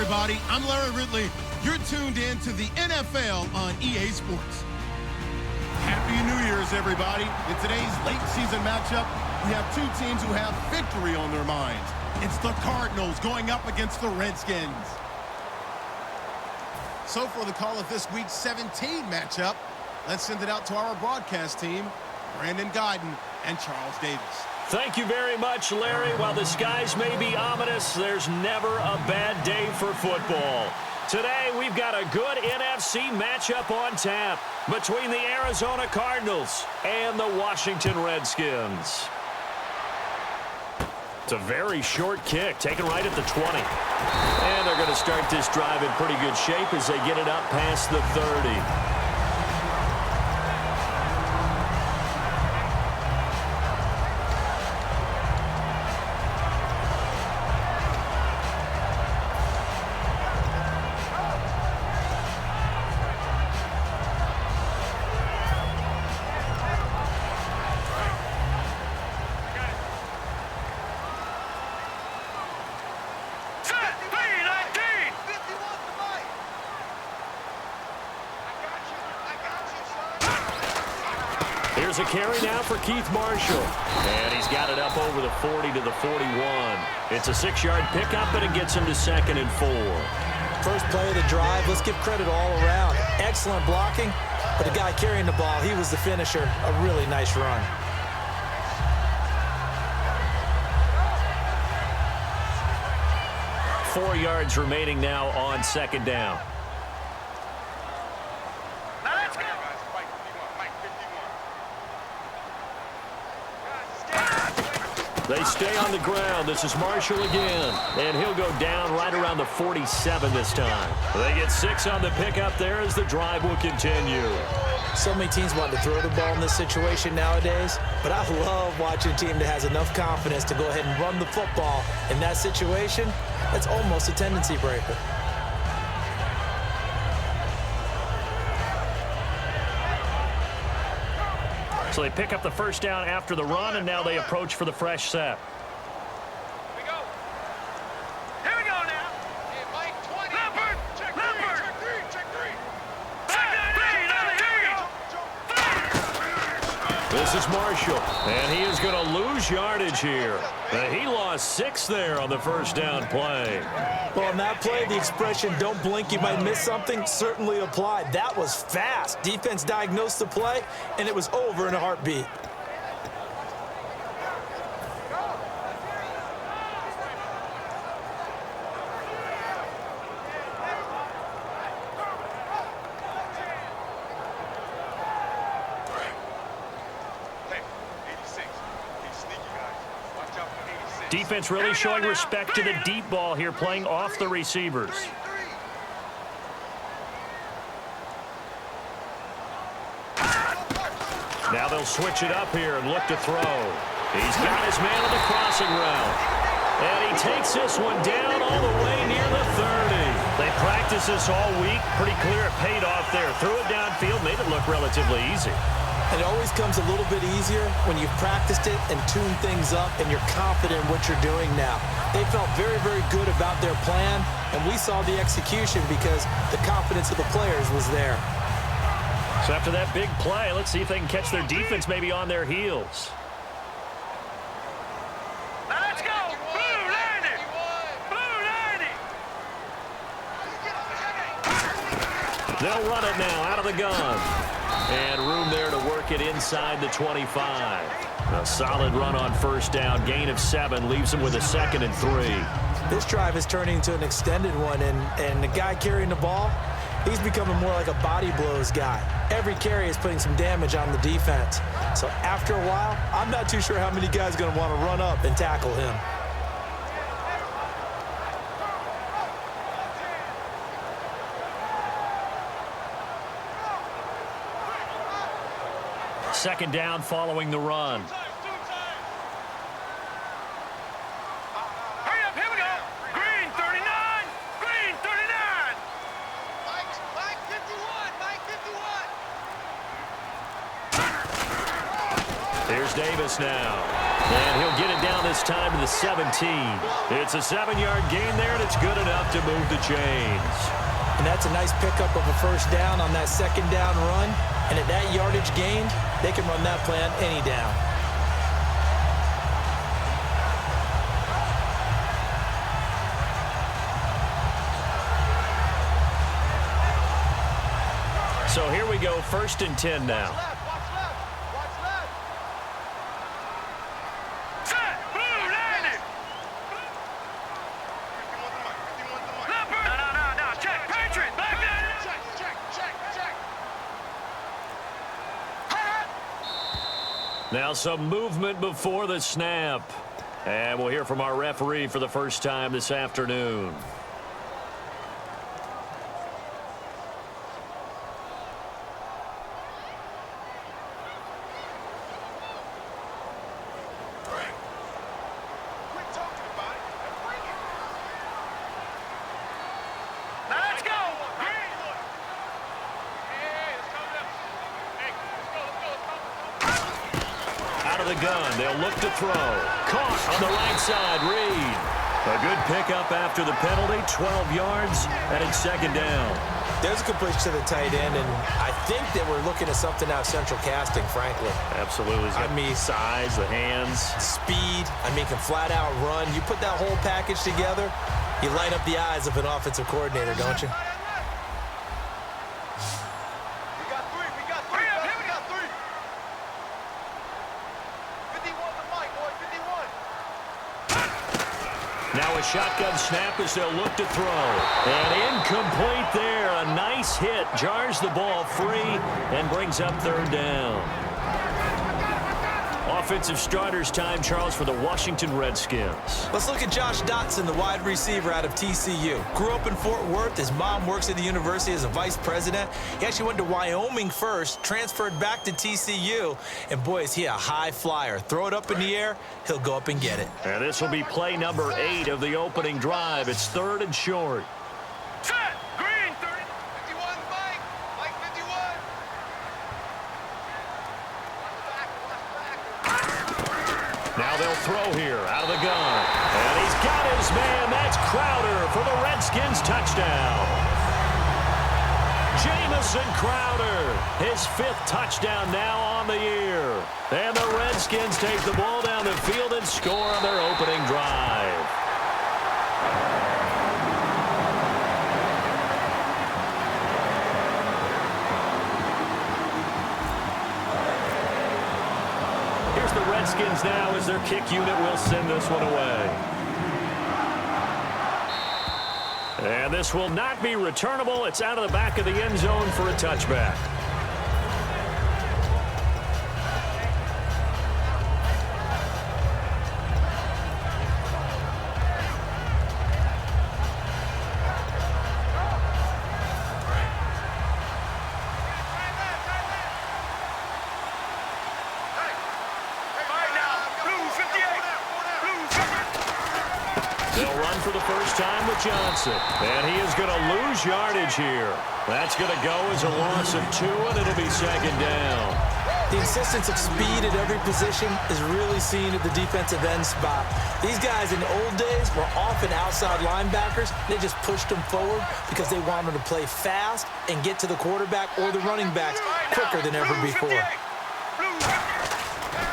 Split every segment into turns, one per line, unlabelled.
everybody. I'm Larry Ridley. You're tuned in to the NFL on EA Sports. Happy New Year's, everybody. In today's late season matchup, we have two teams who have victory on their minds. It's the Cardinals going up against the Redskins. So for the call of this Week 17 matchup, let's send it out to our broadcast team, Brandon Guyton and Charles Davis.
Thank you very much, Larry. While the skies may be ominous, there's never a bad day for football. Today, we've got a good NFC matchup on tap between the Arizona Cardinals and the Washington Redskins. It's a very short kick, taken right at the 20. And they're going to start this drive in pretty good shape as they get it up past the 30. Here's a carry now for Keith Marshall. And he's got it up over the 40 to the 41. It's a 6-yard pickup, and it gets him to 2nd and 4.
First play of the drive, let's give credit all around. Excellent blocking, but the guy carrying the ball, he was the finisher. A really nice run.
Four yards remaining now on 2nd down. They stay on the ground. This is Marshall again. And he'll go down right around the 47 this time. They get 6 on the pickup there as the drive will continue.
So many teams want to throw the ball in this situation nowadays, but I love watching a team that has enough confidence to go ahead and run the football. In that situation, that's almost a tendency breaker.
So they pick up the first down after the run, and now they approach for the fresh set.
Here we go. Here we go now. Hey, Mike, 20. Leopard. Check three. Check three.
This is Marshall, and he is going to lose yardage here. He lost 6 there on the first down play.
Well, on that play, the expression, don't blink, you might miss something, certainly applied. That was fast. Defense diagnosed the play, and it was over in a heartbeat.
Defense really showing respect to the deep ball here, playing off the receivers. Now they'll switch it up here and look to throw. He's got his man on the crossing route. And he takes this one down all the way near the 30. They practiced this all week. Pretty clear it paid off there. Threw it downfield, made it look relatively easy.
It always comes a little bit easier when you've practiced it and tuned things up and you're confident in what you're doing now. They felt very, very good about their plan, and we saw the execution because the confidence of the players was there.
So after that big play, let's see if they can catch their defense maybe on their heels.
Now let's go. Blue 90. Blue 90.
They'll run it now out of the gun. And room there to work it inside the 25. A solid run on first down. Gain of 7 leaves them with a 2nd and 3.
This drive is turning into an extended one, and the guy carrying the ball, he's becoming more like a body blows guy. Every carry is putting some damage on the defense. So after a while, I'm not too sure how many guys are going to want to run up and tackle him.
Second down following the run.
Hurry up, here we go. Green 39. Green 39. Mike 51. Mike 51.
Here's Davis now. And he'll get it down this time to the 17. It's a 7-yard gain there, and it's good enough to move the chains.
And that's a nice pickup of a first down on that second down run. And at that yardage gained, they can run that play on any down.
So here we go, 1st and 10 now. Now some movement before the snap. And we'll hear from our referee for the first time this afternoon. The gun. They'll look to throw. Caught on the right side. Reed. A good pickup after the penalty. 12 yards, and it's 2nd down.
There's a completion to the tight end, and I think that we're looking at something out of central casting, frankly.
Absolutely.
I mean,
size, the hands.
Speed. I mean, can flat out run. You put that whole package together, you light up the eyes of an offensive coordinator, don't you?
Now a shotgun snap as they'll look to throw. And incomplete there. A nice hit. Jars the ball free and brings up 3rd down. Offensive starters time, Charles, for the Washington Redskins.
Let's look at Josh Dotson, the wide receiver out of TCU. Grew up in Fort Worth. His mom works at the university as a vice president. He actually went to Wyoming first, transferred back to TCU, and boy, is he a high flyer. Throw it up in the air, he'll go up and get it.
And this will be play number 8 of the opening drive. It's 3rd and short.
Set! Green! 30. 51, Mike! Mike 51!
Now they'll throw here out of the gun. And he's got his man. That's Crowder for the Redskins touchdown. Jamison Crowder, his 5th touchdown now on the year. And the Redskins take the ball down the field and score on their opening drive. Here's the Redskins now as their kick unit will send this one away. And this will not be returnable. It's out of the back of the end zone for a touchback. For the first time with Johnson. And he is going to lose yardage here. That's going to go as a loss of 2, and it'll be 2nd down.
The insistence of speed at every position is really seen at the defensive end spot. These guys in the old days were often outside linebackers. They just pushed them forward because they wanted to play fast and get to the quarterback or the running backs quicker than ever before.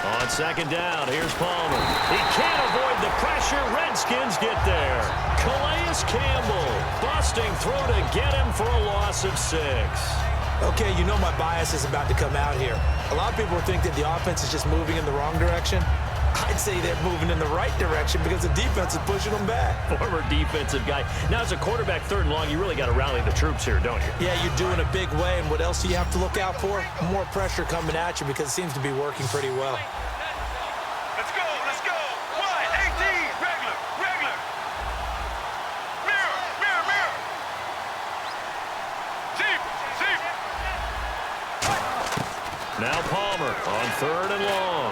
On 2nd down, here's Palmer. He can't avoid the pressure. Redskins get there. Calais Campbell busting through to get him for a loss of 6.
Okay, you know my bias is about to come out here. A lot of people think that the offense is just moving in the wrong direction. I'd say they're moving in the right direction because the defense is pushing them back.
Former defensive guy. Now, as a quarterback 3rd and long, you really got to rally the troops here, don't you?
Yeah, you're doing a big way, and what else do you have to look out for? More pressure coming at you because it seems to be working pretty well.
Let's go, let's go. 1, 18, regular, regular. Mirror, mirror, mirror. Zebra.
Now Palmer on 3rd and long.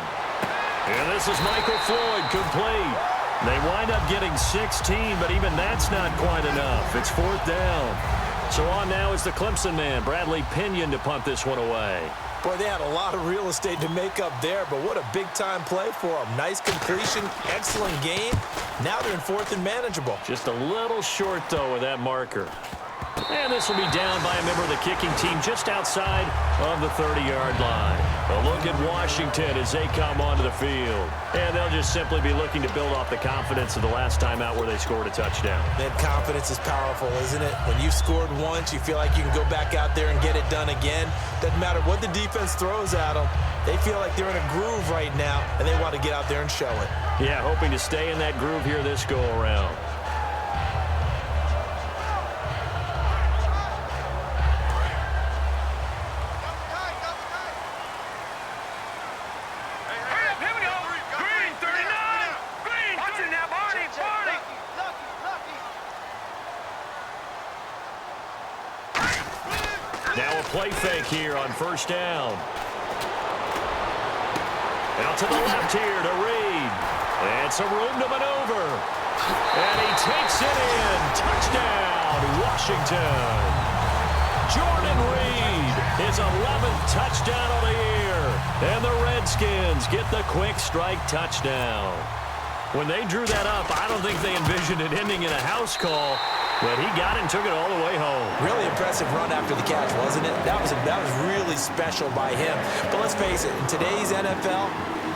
And this is Michael Floyd, complete. They wind up getting 16, but even that's not quite enough. It's 4th down. So on now is the Clemson man, Bradley Pinion, to punt this one away.
Boy, they had a lot of real estate to make up there, but what a big-time play for them. Nice completion, excellent game. Now they're in fourth and manageable.
Just a little short, though, with that marker. And this will be down by a member of the kicking team just outside of the 30-yard line. A look at Washington as they come onto the field. And they'll just simply be looking to build off the confidence of the last time out where they scored a touchdown.
That confidence is powerful, isn't it? When you've scored once, you feel like you can go back out there and get it done again. Doesn't matter what the defense throws at them. They feel like they're in a groove right now, and they want to get out there and show it.
Yeah, hoping to stay in that groove here this go-around. Now a play fake here on first down. Out to the left here to Reed. And some room to maneuver. And he takes it in. Touchdown, Washington. Jordan Reed, his 11th touchdown of the year. And the Redskins get the quick strike touchdown. When they drew that up, I don't think they envisioned it ending in a house call. But he got it and took it all the way home.
Really impressive run after the catch, wasn't it? That was really special by him. But let's face it, in today's NFL,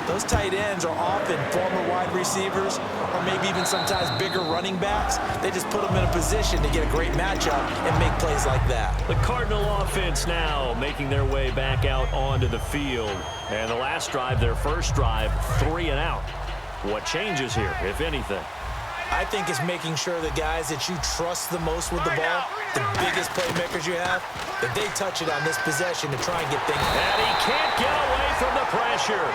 those tight ends are often former wide receivers or maybe even sometimes bigger running backs. They just put them in a position to get a great matchup and make plays like that.
The Cardinal offense now making their way back out onto the field. And the last drive, their first drive, 3 and out. What changes here, if anything?
I think it's making sure the guys that you trust the most with the ball, the biggest playmakers you have, that they touch it on this possession to try and get things.
And he can't get away from the pressure.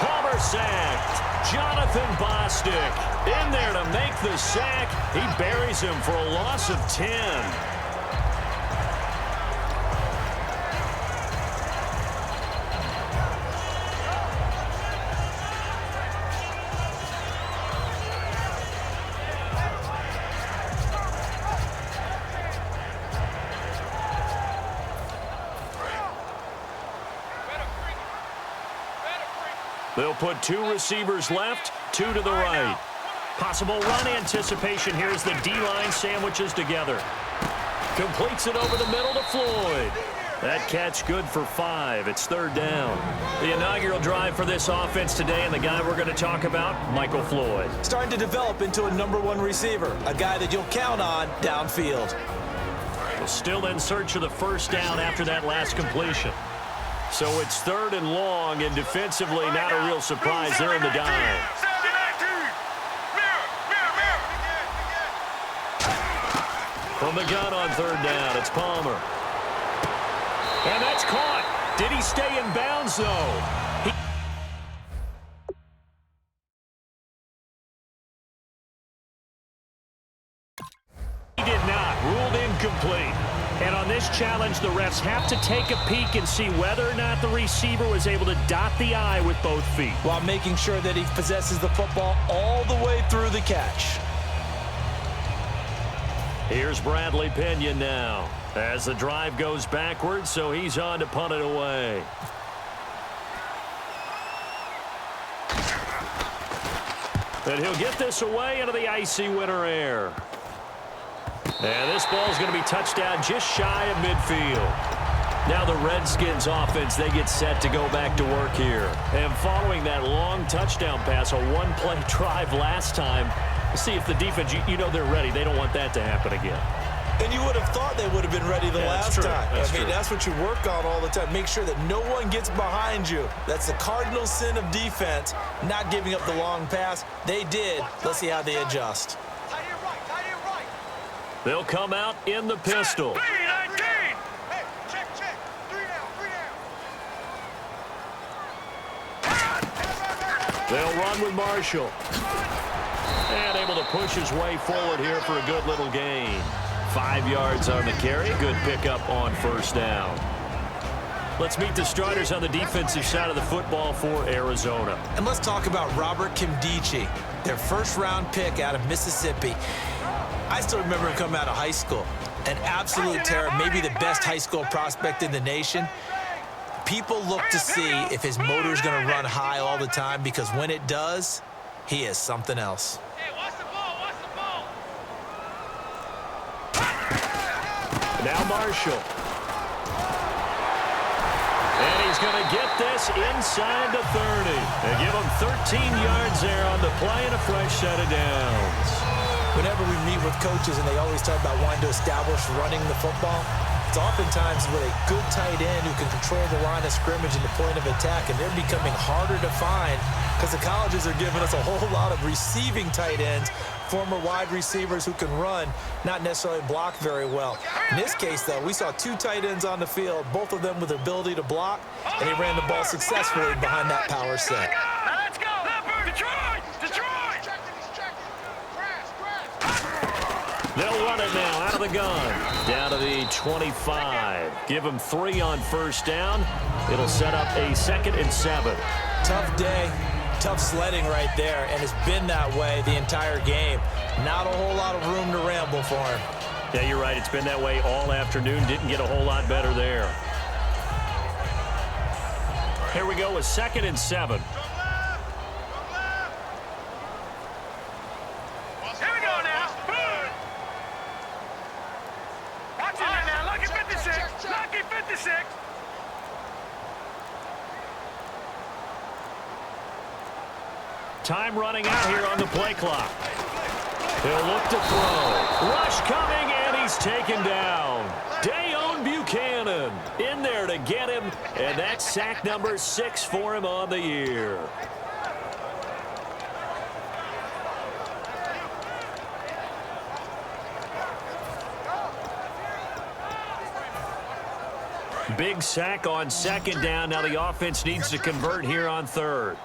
Palmer sacked. Jonathan Bostic in there to make the sack. He buries him for a loss of 10. They'll put 2 receivers left, 2 to the right. Possible run anticipation here as the D-line sandwiches together. Completes it over the middle to Floyd. That catch good for 5. It's third down. The inaugural drive for this offense today, and the guy we're going to talk about, Michael Floyd.
Starting to develop into a #1 receiver, a guy that you'll count on downfield.
Still in search of the first down after that last completion. So it's third and long, and defensively not a real surprise there in the dime. From the gun on third down, it's Palmer. And that's caught. Did he stay in bounds, though? He did not. Ruled incomplete. And on this challenge, the refs have to take a peek and see whether or not the receiver was able to dot the I with both feet.
While making sure that he possesses the football all the way through the catch.
Here's Bradley Pinion now as the drive goes backwards, so he's on to punt it away. And he'll get this away into the icy winter air. And this ball's going to be touched down just shy of midfield. Now the Redskins offense, they get set to go back to work here. And following that long touchdown pass, a one-play drive last time, see if the defense, you know they're ready. They don't want that to happen again.
And you would have thought they would have been ready the last time. That's what you work on all the time. Make sure that no one gets behind you. That's the cardinal sin of defense, not giving up the long pass. They did. Let's see how they adjust.
They'll come out in the pistol. They'll run with Marshall. And able to push his way forward here for a good little gain. 5 yards on the carry. Good pickup on first down. Let's meet the starters on the defensive side of the football for Arizona.
And let's talk about Robert Kimdichie, their first-round pick out of Mississippi. I still remember him coming out of high school. An absolute terror, maybe the best high school prospect in the nation. People look to see if his motor is going to run high all the time, because when it does, he is something else.
Hey, watch the ball, watch the ball.
Now Marshall. And he's going to get this inside the 30. They give him 13 yards there on the play and a fresh set of downs.
Whenever we meet with coaches and they always talk about wanting to establish running the football, it's oftentimes with a good tight end who can control the line of scrimmage and the point of attack, and they're becoming harder to find because the colleges are giving us a whole lot of receiving tight ends, former wide receivers who can run, not necessarily block very well. In this case, though, we saw 2 tight ends on the field, both of them with the ability to block, and he ran the ball successfully behind that power set.
Now let's go. Detroit! Detroit!
They'll run it now out of the gun. Down to the 25. Give him 3 on first down. It'll set up a 2nd and 7.
Tough day, tough sledding right there, and it's been that way the entire game. Not a whole lot of room to ramble for him.
Yeah, you're right. It's been that way all afternoon. Didn't get a whole lot better there. Here we go with 2nd and 7. Time running out here on the play clock. He'll look to throw. Rush coming, and he's taken down. Dayon Buchanan in there to get him, and that's sack number 6 for him on the year. Big sack on 2nd down. Now the offense needs to convert here on 3rd.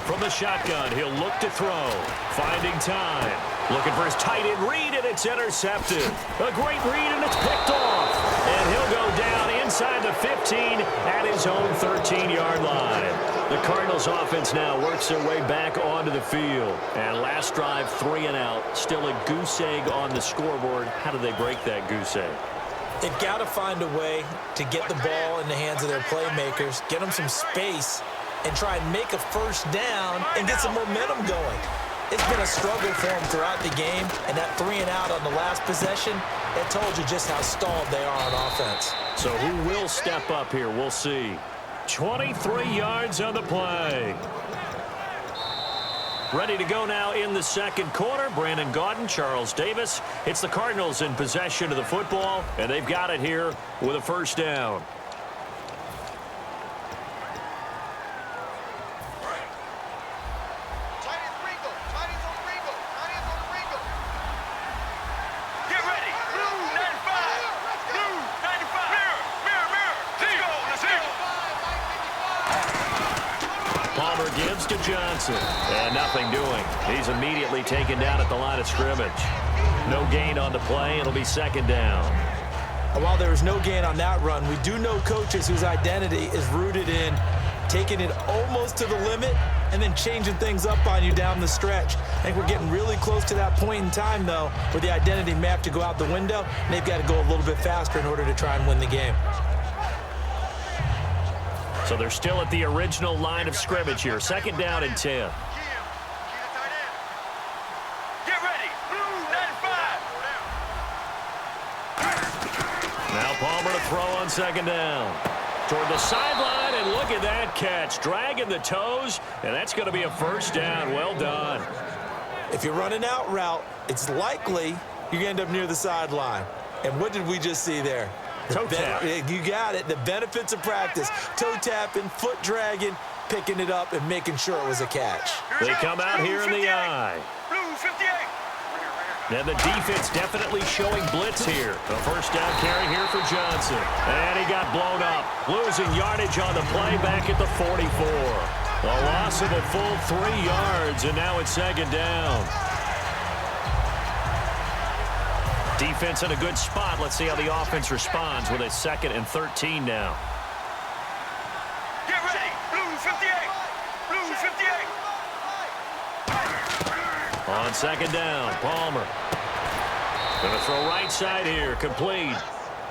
From the shotgun, he'll look to throw. Finding time. Looking for his tight end read, and it's intercepted. A great read, and it's picked off. And he'll go down inside the 15 at his own 13-yard line. The Cardinals offense now works their way back onto the field. And last drive, 3 and out. Still a goose egg on the scoreboard. How do they break that goose egg?
They've got to find a way to get the ball in the hands of their playmakers, get them some space, and try and make a first down and get some momentum going. It's been a struggle for them throughout the game, and that 3 and out on the last possession, it told you just how stalled they are on offense.
So who will step up here? We'll see. 23 yards on the play. Ready to go now in the 2nd quarter. Brandon Gaudin, Charles Davis. It's the Cardinals in possession of the football, and they've got it here with a first down. Gives to Johnson, and nothing doing. He's immediately taken down at the line of scrimmage. No gain on the play. It'll be 2nd down.
While there was no gain on that run, we do know coaches whose identity is rooted in taking it almost to the limit and then changing things up on you down the stretch. I think we're getting really close to that point in time, though, where the identity map to go out the window, and they've got to go a little bit faster in order to try and win the game.
So they're still at the original line of scrimmage here. 2nd down and 10.
Get ready. Blue 95.
Now Palmer to throw on 2nd down. Toward the sideline, and look at that catch. Dragging the toes, and that's going to be a first down. Well done.
If you're running out route, it's likely you're going to end up near the sideline. And what did we just see there?
Toe tap.
You got it. The benefits of practice. Toe tapping, foot dragging, picking it up, and making sure it was a catch.
They come out here in the eye.
Blue 58.
And the defense definitely showing blitz here. A first down carry here for Johnson. And he got blown up. Losing yardage on the play back at the 44. A loss of a full 3 yards, and now it's 2nd down. Defense in a good spot. Let's see how the offense responds with a 2nd and 13 now.
Get ready. Blue 58. Blue
On second down, Palmer. Going to throw right side here, complete.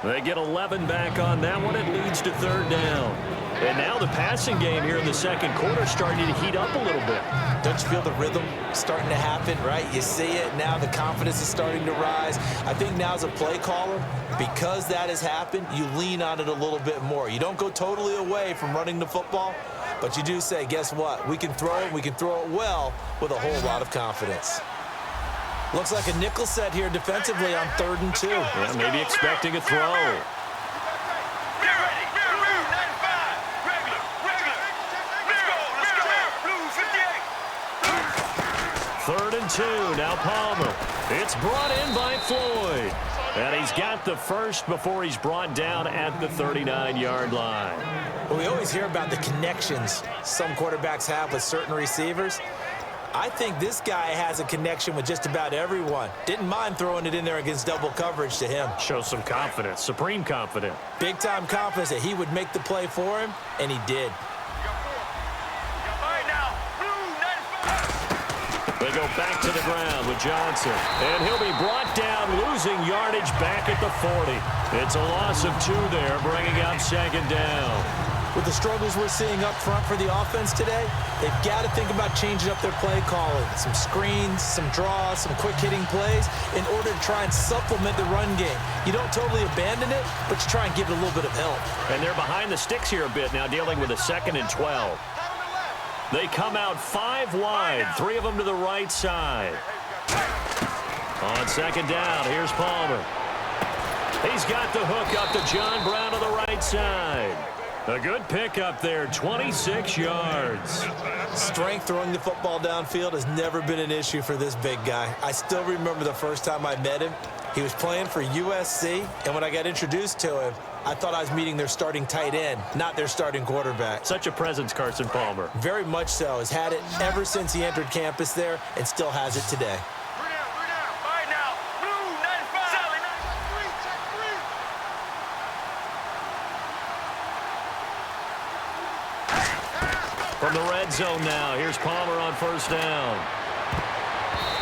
They get 11 back on that one. It leads to third down. And now the passing game here in the second quarter starting to heat up a little bit.
Don't you feel the rhythm starting to happen, right? You see it now. The confidence is starting to rise. I think now as a play caller, because that has happened, you lean on it a little bit more. You don't go totally away from running the football, but you do say, guess what? We can throw it. We can throw it well with a whole lot of confidence. Looks like a nickel set here defensively on 3rd and 2.
Yeah, maybe expecting a throw. Third and 2, now Palmer. It's brought in by Floyd. And he's got the first before he's brought down at the 39-yard line.
Well, we always hear about the connections some quarterbacks have with certain receivers. I think this guy has a connection with just about everyone. Didn't mind throwing it in there against double coverage to him.
Shows some confidence, supreme confidence.
Big-time confidence that he would make the play for him, and he did.
They go back to the ground with Johnson. And he'll be brought down, losing yardage back at the 40. It's a loss of 2 there, bringing up second down.
With the struggles we're seeing up front for the offense today, they've got to think about changing up their play calling. Some screens, some draws, some quick-hitting plays in order to try and supplement the run game. You don't totally abandon it, but you try and give it a little bit of help.
And they're behind the sticks here a bit now, dealing with a 2nd and 12. They come out 5 wide, 3 of them to the right side. On second down, here's Palmer. He's got the hook up to John Brown to the right side. A good pickup there, 26 yards.
Strength throwing the football downfield has never been an issue for this big guy. I still remember the first time I met him. He was playing for USC, and when I got introduced to him, I thought I was meeting their starting tight end, not their starting quarterback.
Such a presence, Carson Palmer.
Very much so. Has had it ever since he entered campus there and still has it today.
From the red zone now, here's Palmer on first down.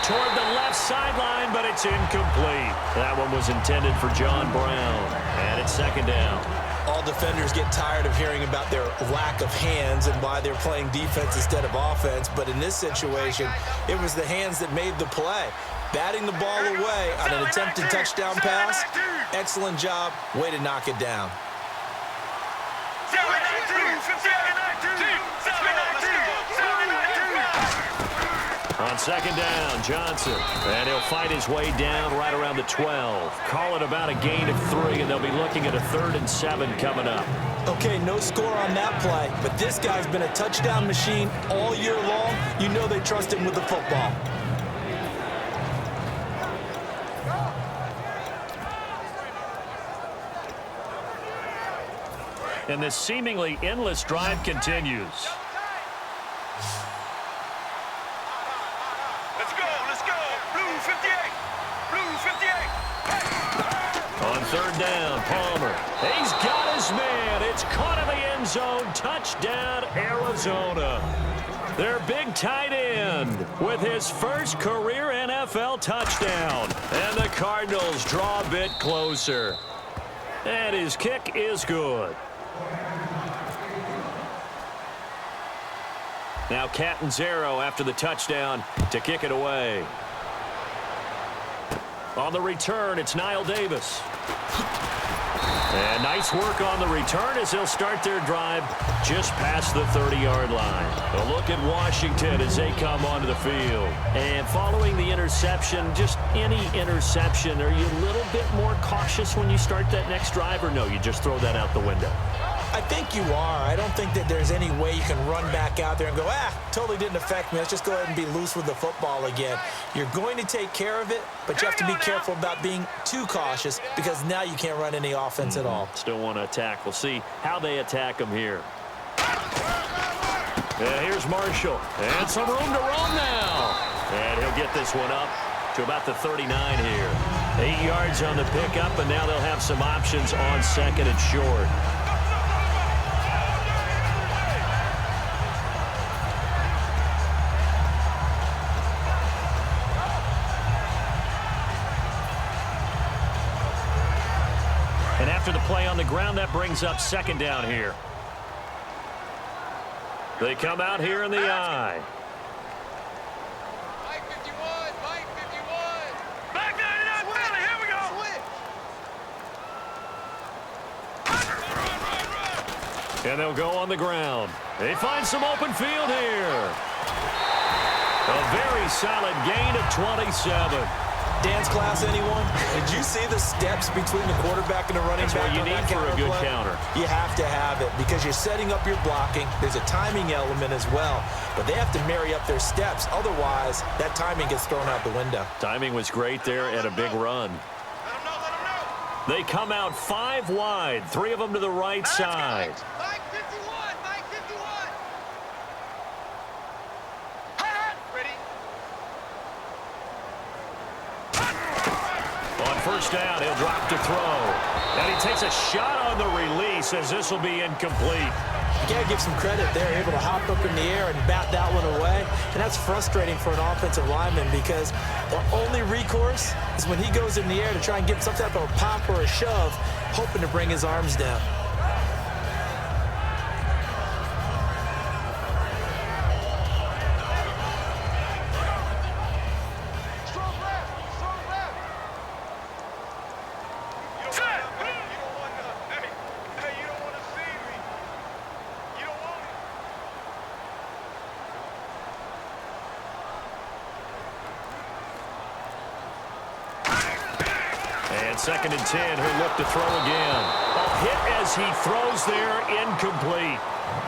Toward the left sideline, but it's incomplete. That one was intended for John Brown. And it's second down.
All defenders get tired of hearing about their lack of hands and why they're playing defense instead of offense. But in this situation, it was the hands that made the play. Batting the ball away on an attempted touchdown pass. Excellent job. Way to knock it down.
On second down, Johnson. And he'll fight his way down right around the 12. Call it about a gain of 3, and they'll be looking at a 3rd and 7 coming up.
Okay, no score on that play, but this guy's been a touchdown machine all year long. You know they trust him with the football.
And this seemingly endless drive continues. On third down, Palmer. He's got his man. It's caught in the end zone. Touchdown, Arizona. Their big tight end with his first career NFL touchdown. And the Cardinals draw a bit closer. And his kick is good. Now Catanzaro after the touchdown to kick it away. On the return, it's Niall Davis. And nice work on the return as they'll start their drive just past the 30-yard line. A look at Washington as they come onto the field. And following the interception, just any interception, are you a little bit more cautious when you start that next drive, or no, you just throw that out the window?
I think you are. I don't think that there's any way you can run back out there and go, totally didn't affect me. Let's just go ahead and be loose with the football again. You're going to take care of it, but you have to be careful about being too cautious because now you can't run any offense at all.
Still want to attack. We'll see how they attack them here. And here's Marshall. And some room to roam now. And he'll get this one up to about the 39 here. 8 yards on the pickup, and now they'll have some options on second and short. ground. That brings up second down here. They come out here in the I.
Mike 51, Mike 51. Back 99, Philly, here we go. Switch.
And they'll go on the ground. They find some open field here. A very solid gain of 27.
Dance class, anyone? Did you see the steps between the quarterback and the running
That's
back?
what you need for a good
play?
counter.
You have to have it because you're setting up your blocking. There's a timing element as well, but they have to marry up their steps. Otherwise, that timing gets thrown out the window.
Timing was great there and a big run.
Let him know, let him know.
They come out 5 wide, 3 of them to the right side.
Mike 51, Mike 51. Ready?
On first down, he'll drop to throw. And he takes a shot on the release as this will be incomplete.
You got to give some credit. They're able to hop up in the air and bat that one away. And that's frustrating for an offensive lineman because the only recourse is when he goes in the air to try and get some type of a pop or a shove, hoping to bring his arms down.
Strong left, strong left. You don't want to, hey, you don't want to see me. You don't want it.
And second and 10, he'll look to throw again. A hit as he throws there, incomplete.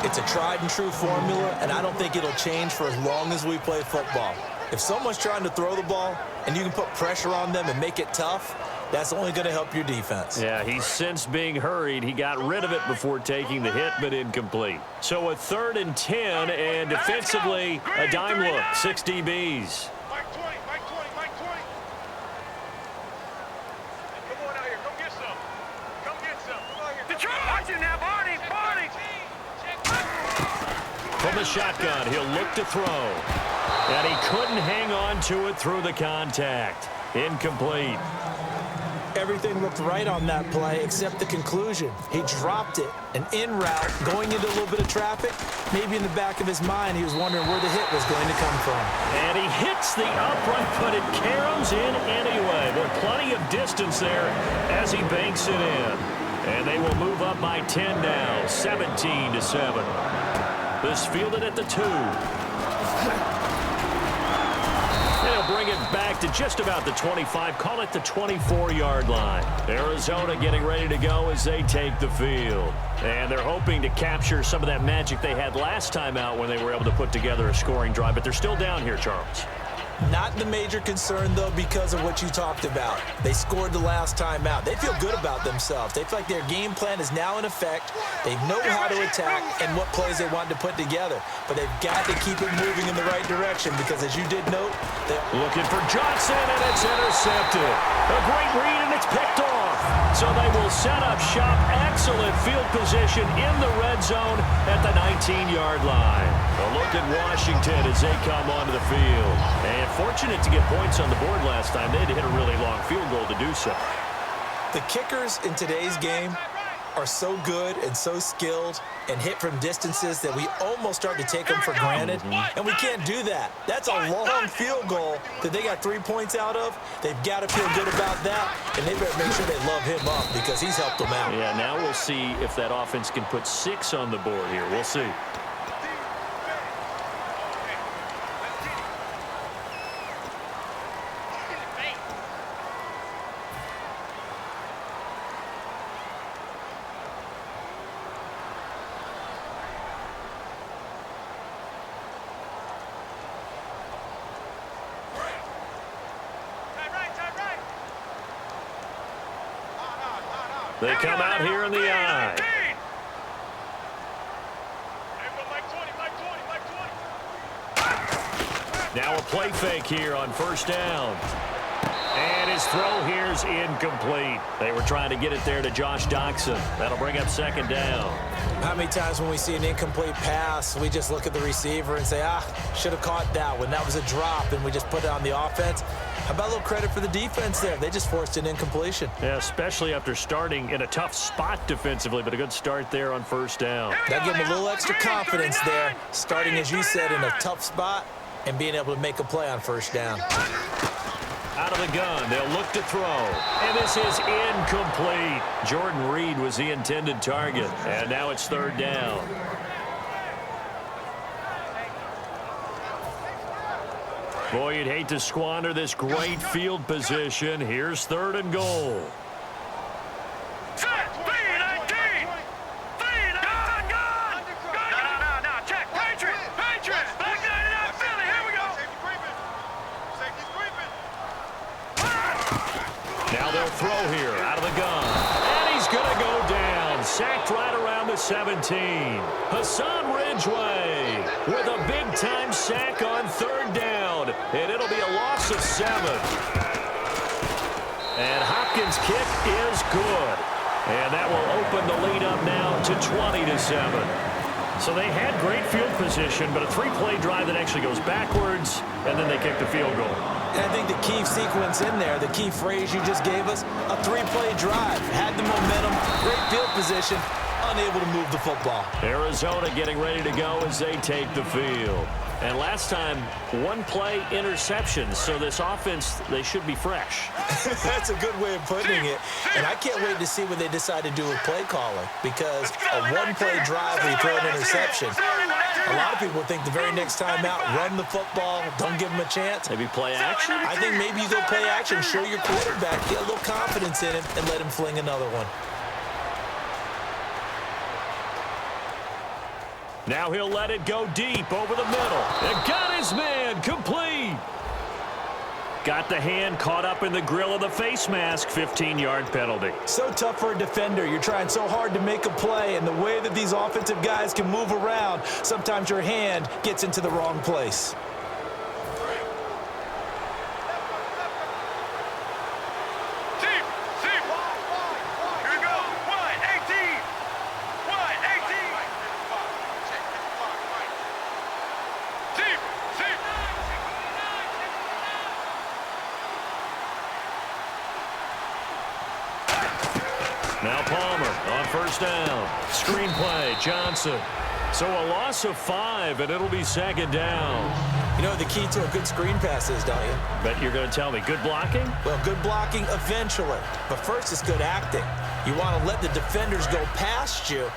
It's a tried and true formula, and I don't think it'll change for as long as we play football. If someone's trying to throw the ball and you can put pressure on them and make it tough, that's only going to help your defense.
Yeah, he's since being hurried. He got rid of it before taking the hit, but incomplete. So a 3rd and 10, and defensively, a dime look, 6 DBs.
Mike 20, Mike 20, Mike 20. Come on out here, come get some. Come get some. Come out here. Detroit! Watch it now, Barney, Barney.
From the shotgun, he'll look to throw. And he couldn't hang on to it through the contact. Incomplete.
Everything looked right on that play except the conclusion. He dropped it, an in route, going into a little bit of traffic. Maybe in the back of his mind, he was wondering where the hit was going to come from.
And he hits the upright, but it caroms in anyway. There's plenty of distance there as he banks it in. And they will move up by 10 now, 17-7. This fielded at the 2. They'll bring it back to just about the 25, call it the 24-yard line. Arizona getting ready to go as they take the field. And they're hoping to capture some of that magic they had last time out when they were able to put together a scoring drive, but they're still down here, Charles.
Not the major concern, though, because of what you talked about. They scored the last time out. They feel good about themselves. They feel like their game plan is now in effect. They know how to attack and what plays they want to put together. But they've got to keep it moving in the right direction because, as you did note, they're
looking for Johnson, and it's intercepted. A great read, and it's picked off. So they will set up shop. Excellent field position in the red zone at the 19-yard line. A look at Washington as they come onto the field. And fortunate to get points on the board last time. They had to hit a really long field goal to do so.
The kickers in today's game are so good and so skilled and hit from distances that we almost start to take them for granted. And we can't do that. That's a long field goal that they got 3 points out of. They've got to feel good about that, and they better make sure they love him up because he's helped them out.
Yeah, now we'll see if that offense can put 6 on the board here. We'll see. They come out here in the I. Now a play fake here on first down. And his throw here's incomplete. They were trying to get it there to Josh Doxson. That'll bring up second down.
How many times when we see an incomplete pass, we just look at the receiver and say, should have caught that one. That was a drop, and we just put it on the offense. How about a little credit for the defense there? They just forced an incompletion.
Yeah, especially after starting in a tough spot defensively, but a good start there on first down.
That gave them a little extra confidence there, starting, as you said, in a tough spot and being able to make a play on first down.
Out of the gun, they'll look to throw. And this is incomplete. Jordan Reed was the intended target. And now it's third down. Boy, you'd hate to squander this great field position. Here's third and goal. Now they'll throw here out of the gun. And he's going to go down. Sacked right around the 17. Hassan Ridgeway with a big-time sack on third down. And it'll be a loss of 7. And Hopkins' kick is good. And that will open the lead up now to 20-7. So they had great field position, but a 3-play drive that actually goes backwards, and then they kick the field goal.
And I think the key sequence in there, the key phrase you just gave us, a 3-play drive. Had the momentum, great field position, unable to move the football.
Arizona getting ready to go as they take the field. And last time, 1-play interceptions, so this offense, they should be fresh.
That's a good way of putting it. And I can't wait to see what they decide to do with play calling, because a 1-play drive where you throw an interception, a lot of people think the very next time out, run the football, don't give them a chance.
Maybe play action?
I think maybe you go play action, show your quarterback, get a little confidence in him, and let him fling another one.
Now he'll let it go deep over the middle. And got his man complete. Got the hand caught up in the grill of the face mask. 15-yard penalty.
So tough for a defender. You're trying so hard to make a play, and the way that these offensive guys can move around, sometimes your hand gets into the wrong place.
Now Palmer on first down. Screen play, Johnson. So a loss of 5, and it'll be second down.
You know the key to a good screen pass is, don't you?
Bet you're going to tell me. Good blocking?
Well, good blocking eventually. But first, it's good acting. You want to let the defenders go past you,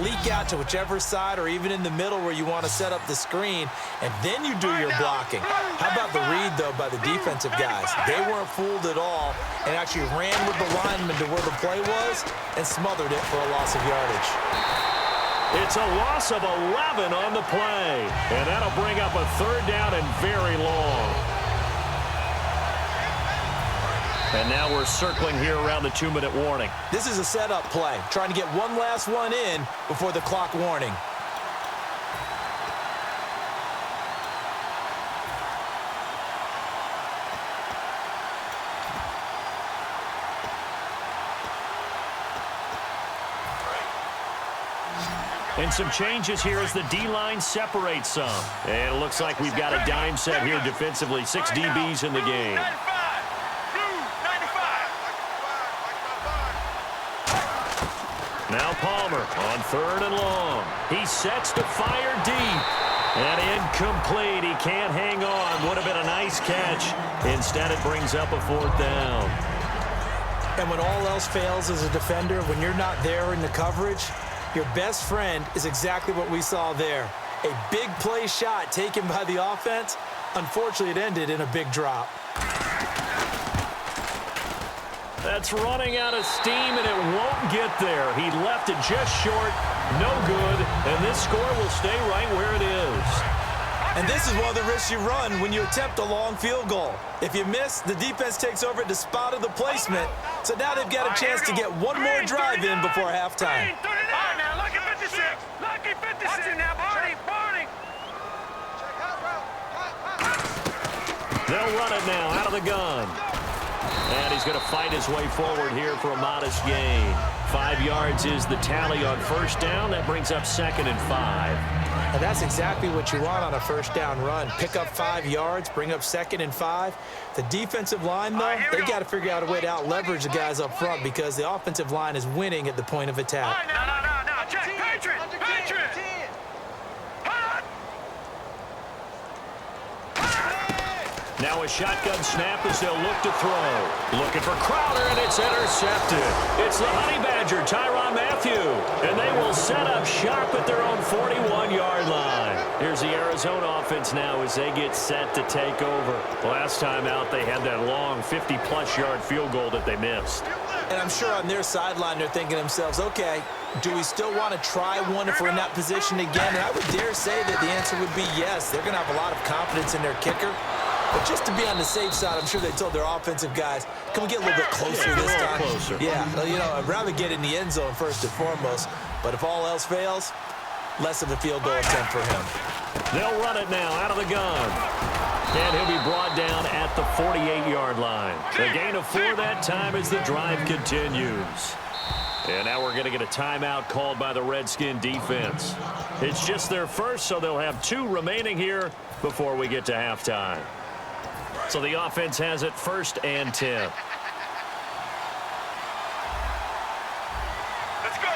leak out to whichever side or even in the middle where you want to set up the screen, and then you do your blocking. How about the read, though, by the defensive guys? They weren't fooled at all and actually ran with the lineman to where the play was and smothered it for a loss of yardage.
It's a loss of 11 on the play, and that'll bring up a third down and very long. And now we're circling here around the 2-minute warning.
This is a setup play, trying to get one last one in before the clock warning.
And some changes here as the D-line separates some. And it looks like we've got a dime set here defensively. 6 DBs in the game. Now Palmer on third and long. He sets to fire deep. And incomplete. He can't hang on. Would have been a nice catch. Instead, it brings up a fourth down.
And when all else fails as a defender, when you're not there in the coverage, your best friend is exactly what we saw there. A big play shot taken by the offense. Unfortunately, it ended in a big drop.
That's running out of steam, and it won't get there. He left it just short. No good. And this score will stay right where it is.
And this is one of the risks you run when you attempt a long field goal. If you miss, the defense takes over at the spot of the placement. So now they've got a chance to get one more drive in before halftime.
Lucky 56. Lucky 56 now, Barney.
They'll run it now out of the gun. And he's going to fight his way forward here for a modest gain. 5 yards is the tally on first down. That brings up 2nd and 5.
And that's exactly what you want on a first down run. Pick up 5 yards, bring up 2nd and 5. The defensive line, though, they got to figure out a way to out-leverage the guys up front because the offensive line is winning at the point of attack.
No. Check. Patriot.
Now a shotgun snap as they'll look to throw. Looking for Crowder, and it's intercepted. It's the Honey Badger, Tyrann Mathieu. And they will set up shop at their own 41-yard line. Here's the Arizona offense now as they get set to take over. Last time out, they had that long 50-plus yard field goal that they missed.
And I'm sure on their sideline they're thinking to themselves, okay, do we still want to try one if we're in that position again? And I would dare say that the answer would be yes. They're going to have a lot of confidence in their kicker. But just to be on the safe side, I'm sure they told their offensive guys, can we get a little bit closer this time?
Closer.
Yeah, you know, I'd rather get in the end zone first and foremost. But if all else fails, less of a field goal attempt for him.
They'll run it now out of the gun. And he'll be brought down at the 48-yard line. A gain of 4 that time as the drive continues. And now we're going to get a timeout called by the Redskin defense. It's just their first, so they'll have 2 remaining here before we get to halftime. So the offense has it 1st and 10.
Let's go.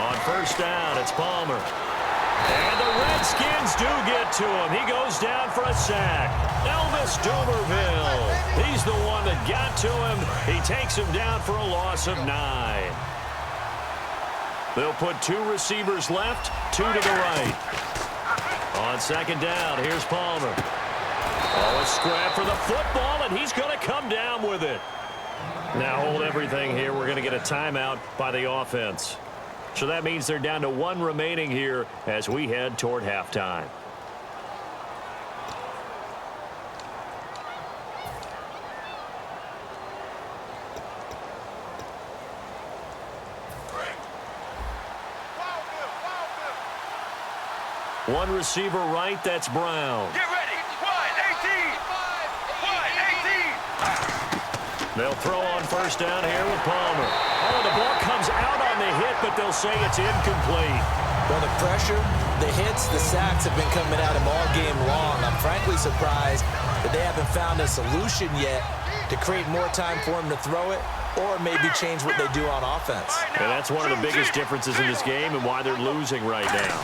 On first down, it's Palmer. And the Redskins do get to him. He goes down for a sack. Elvis Dumerville. He's the one that got to him. He takes him down for a loss of 9. They'll put 2 receivers left, 2 to the right. On 2nd down, here's Palmer. Oh, a scrap for the football, and he's going to come down with it. Now hold everything here. We're going to get a timeout by the offense. So that means they're down to 1 remaining here as we head toward halftime. One receiver right, that's Brown.
Get ready. Wide 18.
They'll throw on first down here with Palmer. Oh, the ball comes out on the hit, but they'll say it's incomplete.
Well, the pressure, the hits, the sacks have been coming at him all game long. I'm frankly surprised that they haven't found a solution yet to create more time for him to throw it or maybe change what they do on offense.
And that's one of the biggest differences in this game and why they're losing right now.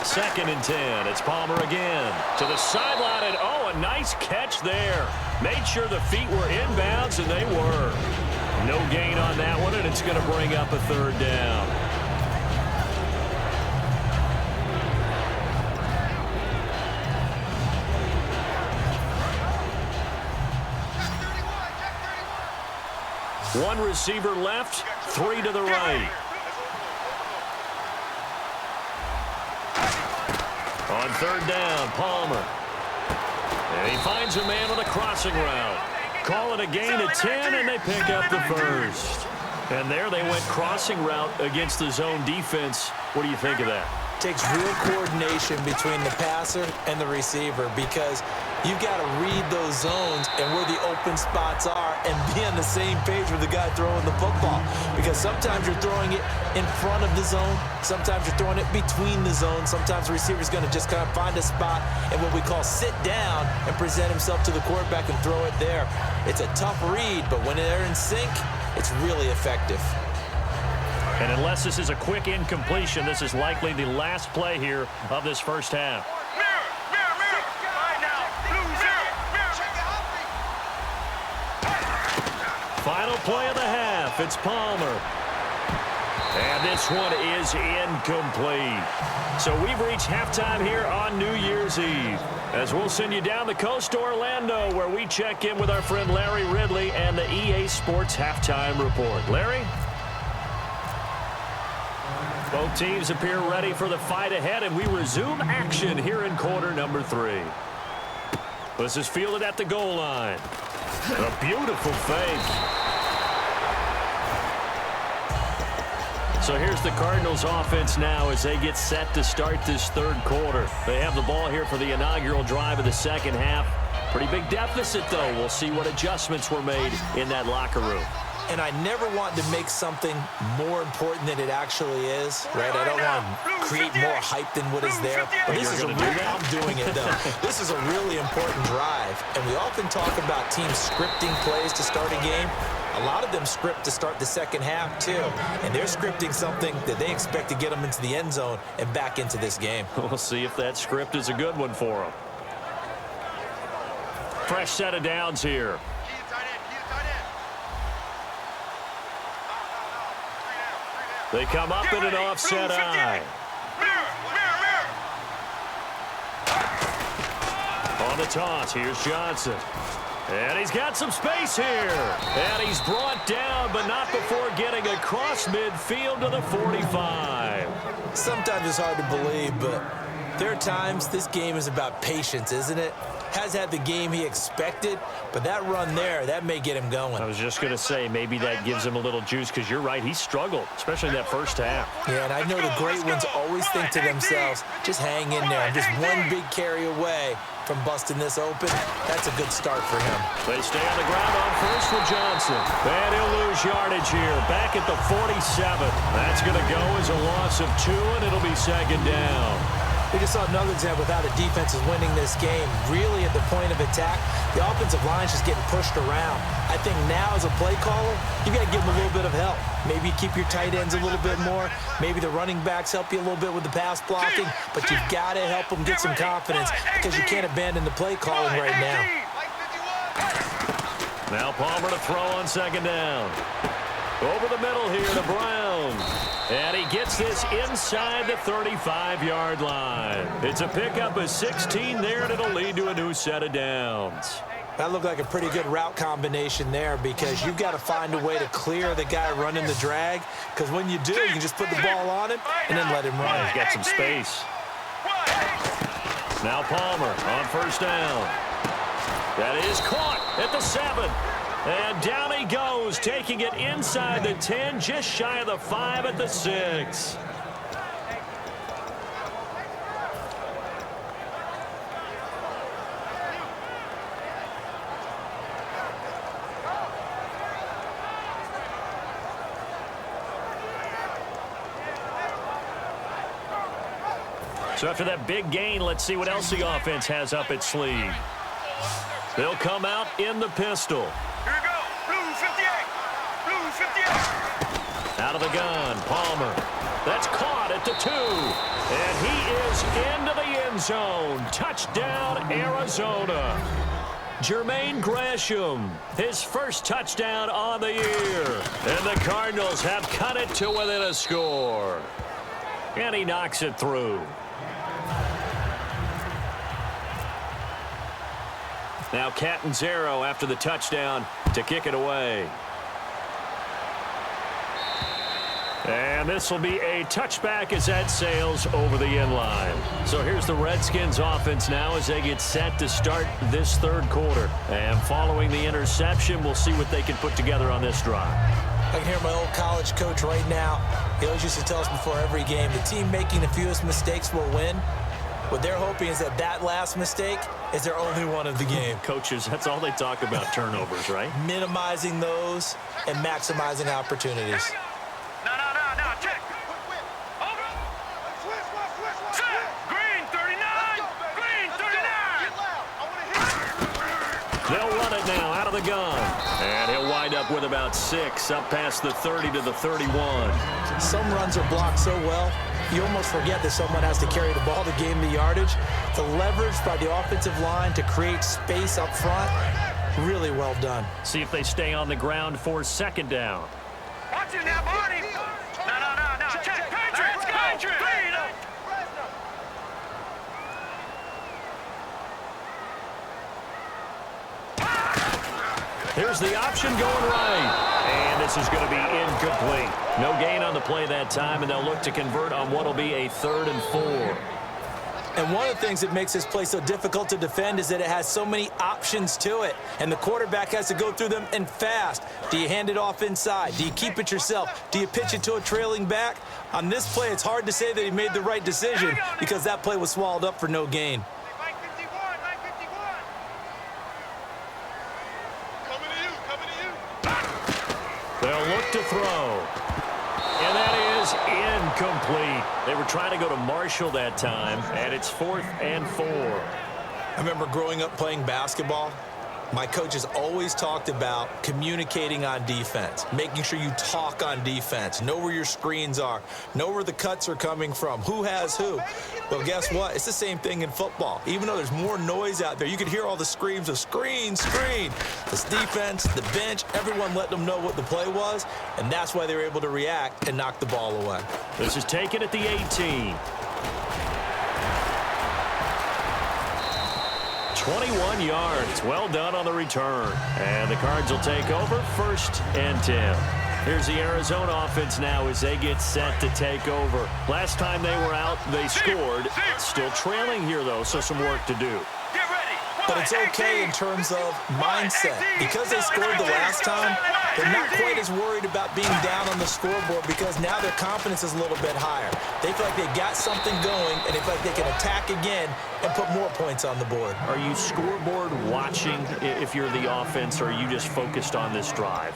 2nd and 10. It's Palmer again. To the sideline, and oh, a nice catch there. Made sure the feet were inbounds, and they were. No gain on that one, and it's going to bring up a 3rd down. One receiver left, 3 to the right. On 3rd down, Palmer. And he finds a man with a crossing route. Call it a gain of 10, and they pick up the 1st. And there they went crossing route against the zone defense. What do you think of that?
Takes real coordination between the passer and the receiver because you've got to read those zones and where the open spots are and be on the same page with the guy throwing the football. Because sometimes you're throwing it in front of the zone. Sometimes you're throwing it between the zones. Sometimes the receiver's going to just kind of find a spot and what we call sit down and present himself to the quarterback and throw it there. It's a tough read, but when they're in sync, it's really effective.
And unless this is a quick incompletion, this is likely the last play here of this first half.
Mirror. Right now. Blue zero.
Final play of the half. It's Palmer. And this one is incomplete. So we've reached halftime here on New Year's Eve. As we'll send you down the coast to Orlando, where we check in with our friend Larry Ridley and the EA Sports Halftime Report. Larry? Both teams appear ready for the fight ahead, and we resume action here in quarter number 3. This is fielded at the goal line. A beautiful fake. So here's the Cardinals offense now as they get set to start this third quarter. They have the ball here for the inaugural drive of the second half. Pretty big deficit, though. We'll see what adjustments were made in that locker room.
And I never want to make something more important than it actually is, right? I don't want to create more hype than what is there. But this is a real, I'm doing it, though. This is a really important drive. And we often talk about teams scripting plays to start a game. A lot of them script to start the second half, too. And they're scripting something that they expect to get them into the end zone and back into this game.
We'll see if that script is a good one for them. Fresh set of downs here. They come up in an offset eye. On the toss, here's Johnson. And he's got some space here. And he's brought down, but not before getting across midfield to the 45.
Sometimes it's hard to believe, but there are times this game is about patience, isn't it? Has had the game he expected, but that run there, that may get him going.
I was just going to say, maybe that gives him a little juice, because you're right, he struggled, especially in that first half.
Yeah, and I know the great ones always think to themselves, just hang in there. I'm just one big carry away from busting this open. That's a good start for him.
They stay on the ground on first with Johnson. And he'll lose yardage here, back at the 47. That's going to go as a loss of 2, and it'll be second down.
We just saw another example of how the defense is winning this game. Really at the point of attack, the offensive line's just getting pushed around. I think now as a play caller, you got to give them a little bit of help. Maybe keep your tight ends a little bit more. Maybe the running backs help you a little bit with the pass blocking. But you've got to help them get some confidence because you can't abandon the play calling right now.
Now Palmer to throw on second down. Over the middle here to Brown. And he gets this inside the 35-yard line. It's a pickup of 16 there, and it'll lead to a new set of downs.
That looked like a pretty good route combination there because you've got to find a way to clear the guy running the drag, because when you do, you can just put the ball on him and then let him run.
He's got some space. Now Palmer on first down. That is caught at the 7. And down he goes, taking it inside the 10, just shy of the 5 at the 6. So after that big gain, let's see what else the offense has up its sleeve. They'll come out in the pistol.
Here we go. Blue 58. Blue 58.
Out of the gun, Palmer. That's caught at the 2. And he is into the end zone. Touchdown, Arizona. Jermaine Gresham, his first touchdown on the year. And the Cardinals have cut it to within a score. And he knocks it through. Now Catanzaro after the touchdown to kick it away. And this will be a touchback as that sails over the end line. So here's the Redskins offense now as they get set to start this third quarter. And following the interception, we'll see what they can put together on this drive.
I can hear my old college coach right now. He always used to tell us before every game, the team making the fewest mistakes will win. What they're hoping is that that last mistake is their only one of the game.
Coaches, that's all they talk about, turnovers, right?
Minimizing those and maximizing opportunities.
No, check. Over. Set. Green 39. Green 39.
They'll run it now out of the gun. And he'll wind up with about 6 up past the 30 to the 31.
Some runs are blocked so well, you almost forget that someone has to carry the ball to gain the yardage. The leverage by the offensive line to create space up front, really well done.
See if they stay on the ground for second down.
Watch it now, Barney. No. Check. Patriots.
Here's the option going right. And this is going to be incomplete. No gain on the play that time, and they'll look to convert on what will be a 3rd and 4.
And one of the things that makes this play so difficult to defend is that it has so many options to it, and the quarterback has to go through them and fast. Do you hand it off inside? Do you keep it yourself? Do you pitch it to a trailing back? On this play, it's hard to say that he made the right decision because that play was swallowed up for no gain.
They'll look to throw. And that is incomplete. They were trying to go to Marshall that time, and it's 4th and 4.
I remember growing up playing basketball. My coaches always talked about communicating on defense, making sure you talk on defense, know where your screens are, know where the cuts are coming from, who has who. Well, guess what? It's the same thing in football. Even though there's more noise out there, you can hear all the screams of screen, screen. This defense, the bench, everyone let them know what the play was, and that's why they were able to react and knock the ball away.
This is taken at the 18. 21 yards. Well done on the return. And the Cards will take over 1st and 10. Here's the Arizona offense now as they get set to take over. Last time they were out, they scored. Still trailing here, though, so some work to do.
But it's okay in terms of mindset. Because they scored the last time, they're not quite as worried about being down on the scoreboard because now their confidence is a little bit higher. They feel like they've got something going, and they feel like they can attack again and put more points on the board.
Are you scoreboard watching if you're the offense, or are you just focused on this drive?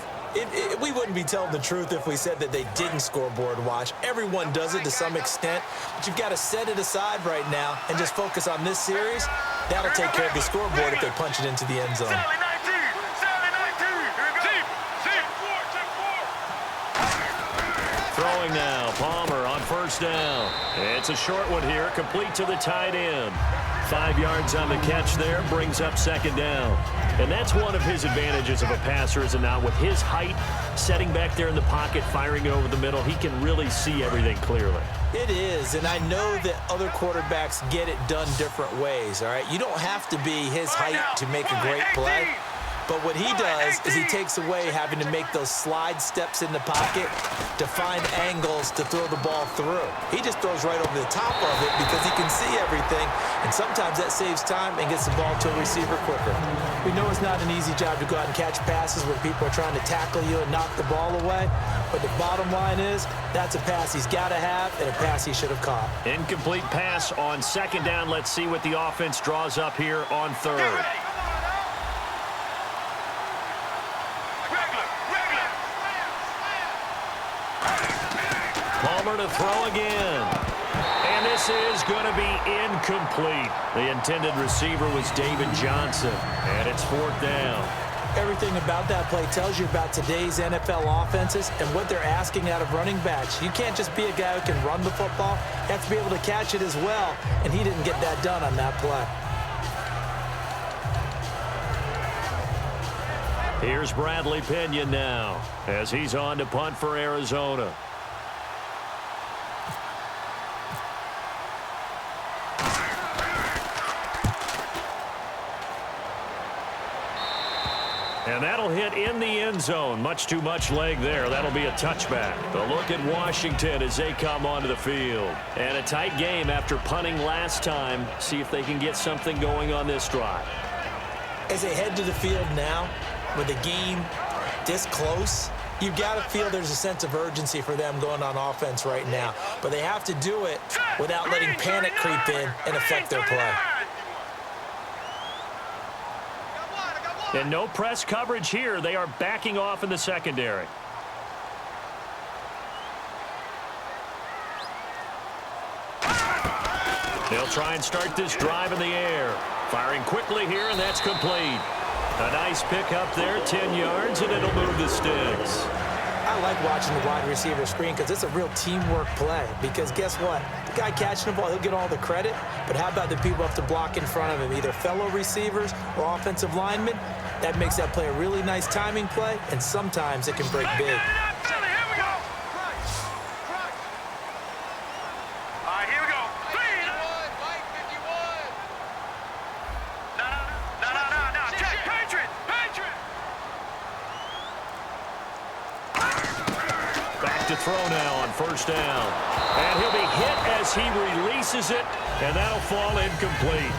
We wouldn't be telling the truth if we said that they didn't scoreboard watch. Everyone does it to some extent, but you've got to set it aside right now and just focus on this series. That'll take care of the scoreboard if they punch it into the end zone.
Throwing now, Palmer on 1st down. It's a short one here, complete to the tight end. 5 yards on the catch there, brings up 2nd down. And that's one of his advantages of a passer, is it not? With his height, setting back there in the pocket, firing it over the middle, he can really see everything clearly.
It is, and I know that other quarterbacks get it done different ways, all right? You don't have to be his height to make a great play. But what he does is he takes away having to make those slide steps in the pocket to find angles to throw the ball through. He just throws right over the top of it because he can see everything, and sometimes that saves time and gets the ball to a receiver quicker. We know it's not an easy job to go out and catch passes when people are trying to tackle you and knock the ball away, but the bottom line is that's a pass he's got to have and a pass he should have caught.
Incomplete pass on 2nd down. Let's see what the offense draws up here on 3rd. Palmer to throw again. And this is going to be incomplete. The intended receiver was David Johnson. And it's 4th down.
Everything about that play tells you about today's NFL offenses and what they're asking out of running backs. You can't just be a guy who can run the football. You have to be able to catch it as well. And he didn't get that done on that play.
Here's Bradley Pinion now as he's on to punt for Arizona. And that'll hit in the end zone. Much too much leg there. That'll be a touchback. A look at Washington as they come onto the field. And a tight game after punting last time. See if they can get something going on this drive.
As they head to the field now, with the game this close, you've got to feel there's a sense of urgency for them going on offense right now. But they have to do it without letting panic creep in and affect their play.
And no press coverage here. They are backing off in the secondary. They'll try and start this drive in the air. Firing quickly here, and that's complete. A nice pick up there, 10 yards, and it'll move the sticks.
I like watching the wide receiver screen because it's a real teamwork play. Because guess what? The guy catching the ball, he'll get all the credit. But how about the people who have to block in front of him, either fellow receivers or offensive linemen? That makes that play a really nice timing play, and sometimes it can break big.
throw now on first down. And he'll be hit as he releases it, and that'll fall incomplete.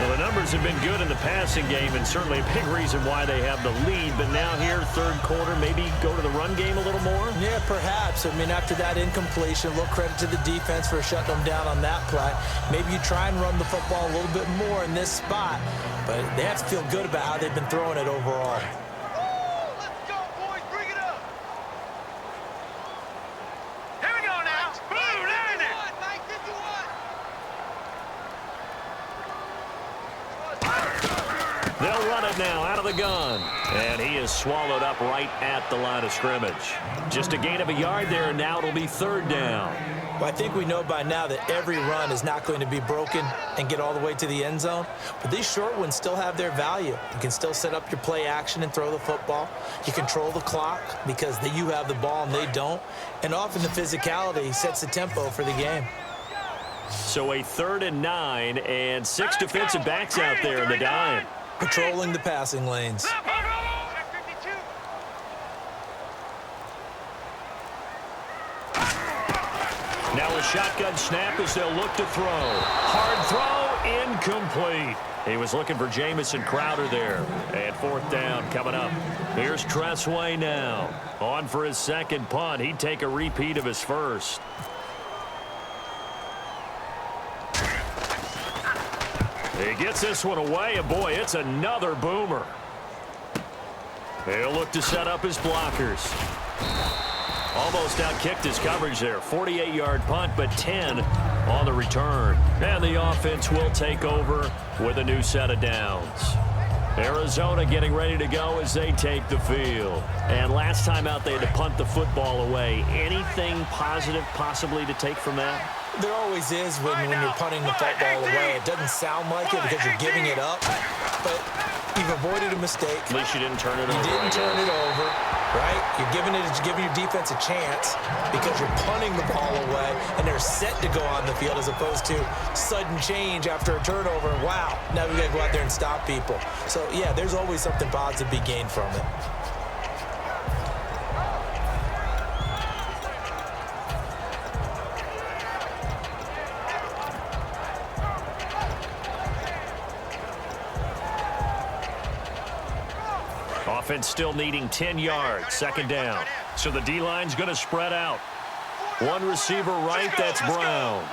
Well, the numbers have been good in the passing game, and certainly a big reason why they have the lead. But now here, third quarter, maybe go to the run game a little more?
Yeah, perhaps. I mean, after that incompletion, a little credit to the defense for shutting them down on that play. Maybe you try and run the football a little bit more in this spot. But they have to feel good about how they've been throwing it overall.
Let's go, boys. Bring it up. Here we go now. Boom, there it is. 51.
They'll run it now out of the gun. And he is swallowed up right at the line of scrimmage. Just a gain of a yard there, and now it'll be third down.
Well, I think we know by now that every run is not going to be broken and get all the way to the end zone. But these short ones still have their value. You can still set up your play action and throw the football. You control the clock because you have the ball and they don't. And often the physicality sets the tempo for the game.
So a 3rd and 9 and 6 defensive backs out there in the dime.
Patrolling the passing lanes.
Now a shotgun snap as they'll look to throw. Hard throw, incomplete. He was looking for Jamison Crowder there. And 4th down coming up. Here's Tressway now. On for his second punt. He'd take a repeat of his first. He gets this one away, and boy, it's another boomer. He'll look to set up his blockers. Almost outkicked his coverage there. 48-yard punt, but 10 on the return. And the offense will take over with a new set of downs. Arizona getting ready to go as they take the field. And last time out, they had to punt the football away. Anything positive possibly to take from that?
There always is when you're punting the football away. It doesn't sound like it because you're giving it up, but you've avoided a mistake.
At least you didn't turn it over.
You didn't turn it over, right? You're giving your defense a chance because you're punting the ball away, and they're set to go on the field as opposed to sudden change after a turnover. Wow, now we got to go out there and stop people. So, yeah, there's always something positive to be gained from it.
Offense still needing 10 yards. 2nd down. So the D-line's going to spread out. One receiver right, that's Brown.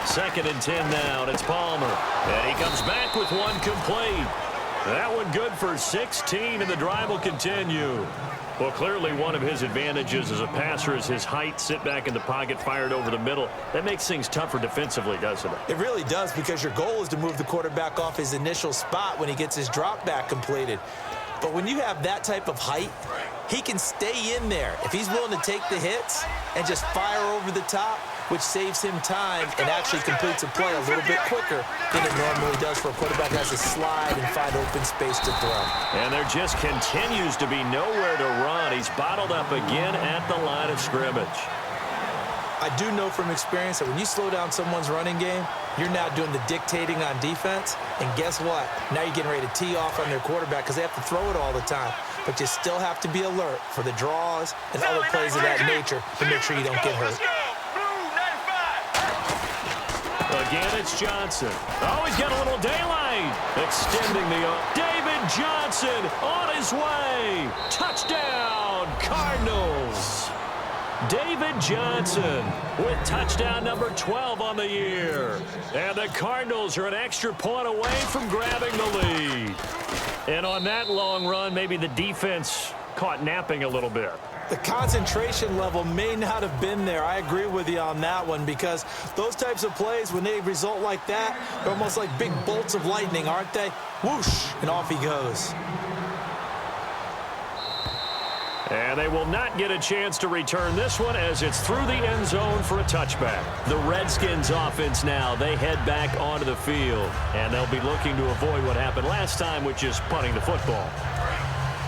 2nd and 10 now, and it's Palmer. And he comes back with one complete. That one good for 16, and the drive will continue. Well, clearly one of his advantages as a passer is his height. Sit back in the pocket, fired over the middle. That makes things tougher defensively, doesn't it?
It really does, because your goal is to move the quarterback off his initial spot when he gets his drop back completed. But when you have that type of height, he can stay in there if he's willing to take the hits and just fire over the top, which saves him time and actually completes a play a little bit quicker than it normally does for a quarterback that has to slide and find open space to throw.
And there just continues to be nowhere to run. He's bottled up again at the line of scrimmage.
I do know from experience that when you slow down someone's running game, you're now doing the dictating on defense. And guess what? Now you're getting ready to tee off on their quarterback because they have to throw it all the time. But you still have to be alert for the draws and other plays of that nature to make sure you don't get hurt.
Again, it's Johnson. Oh, he's got a little daylight. Extending the David Johnson on his way. Touchdown, Cardinals. David Johnson with touchdown number 12 on the year. And the Cardinals are an extra point away from grabbing the lead. And on that long run, maybe the defense caught napping a little bit.
The concentration level may not have been there. I agree with you on that one, because those types of plays, when they result like that, they're almost like big bolts of lightning, aren't they? Whoosh, and off he goes.
And they will not get a chance to return this one as it's through the end zone for a touchback. The Redskins offense now, they head back onto the field, and they'll be looking to avoid what happened last time, which is punting the football.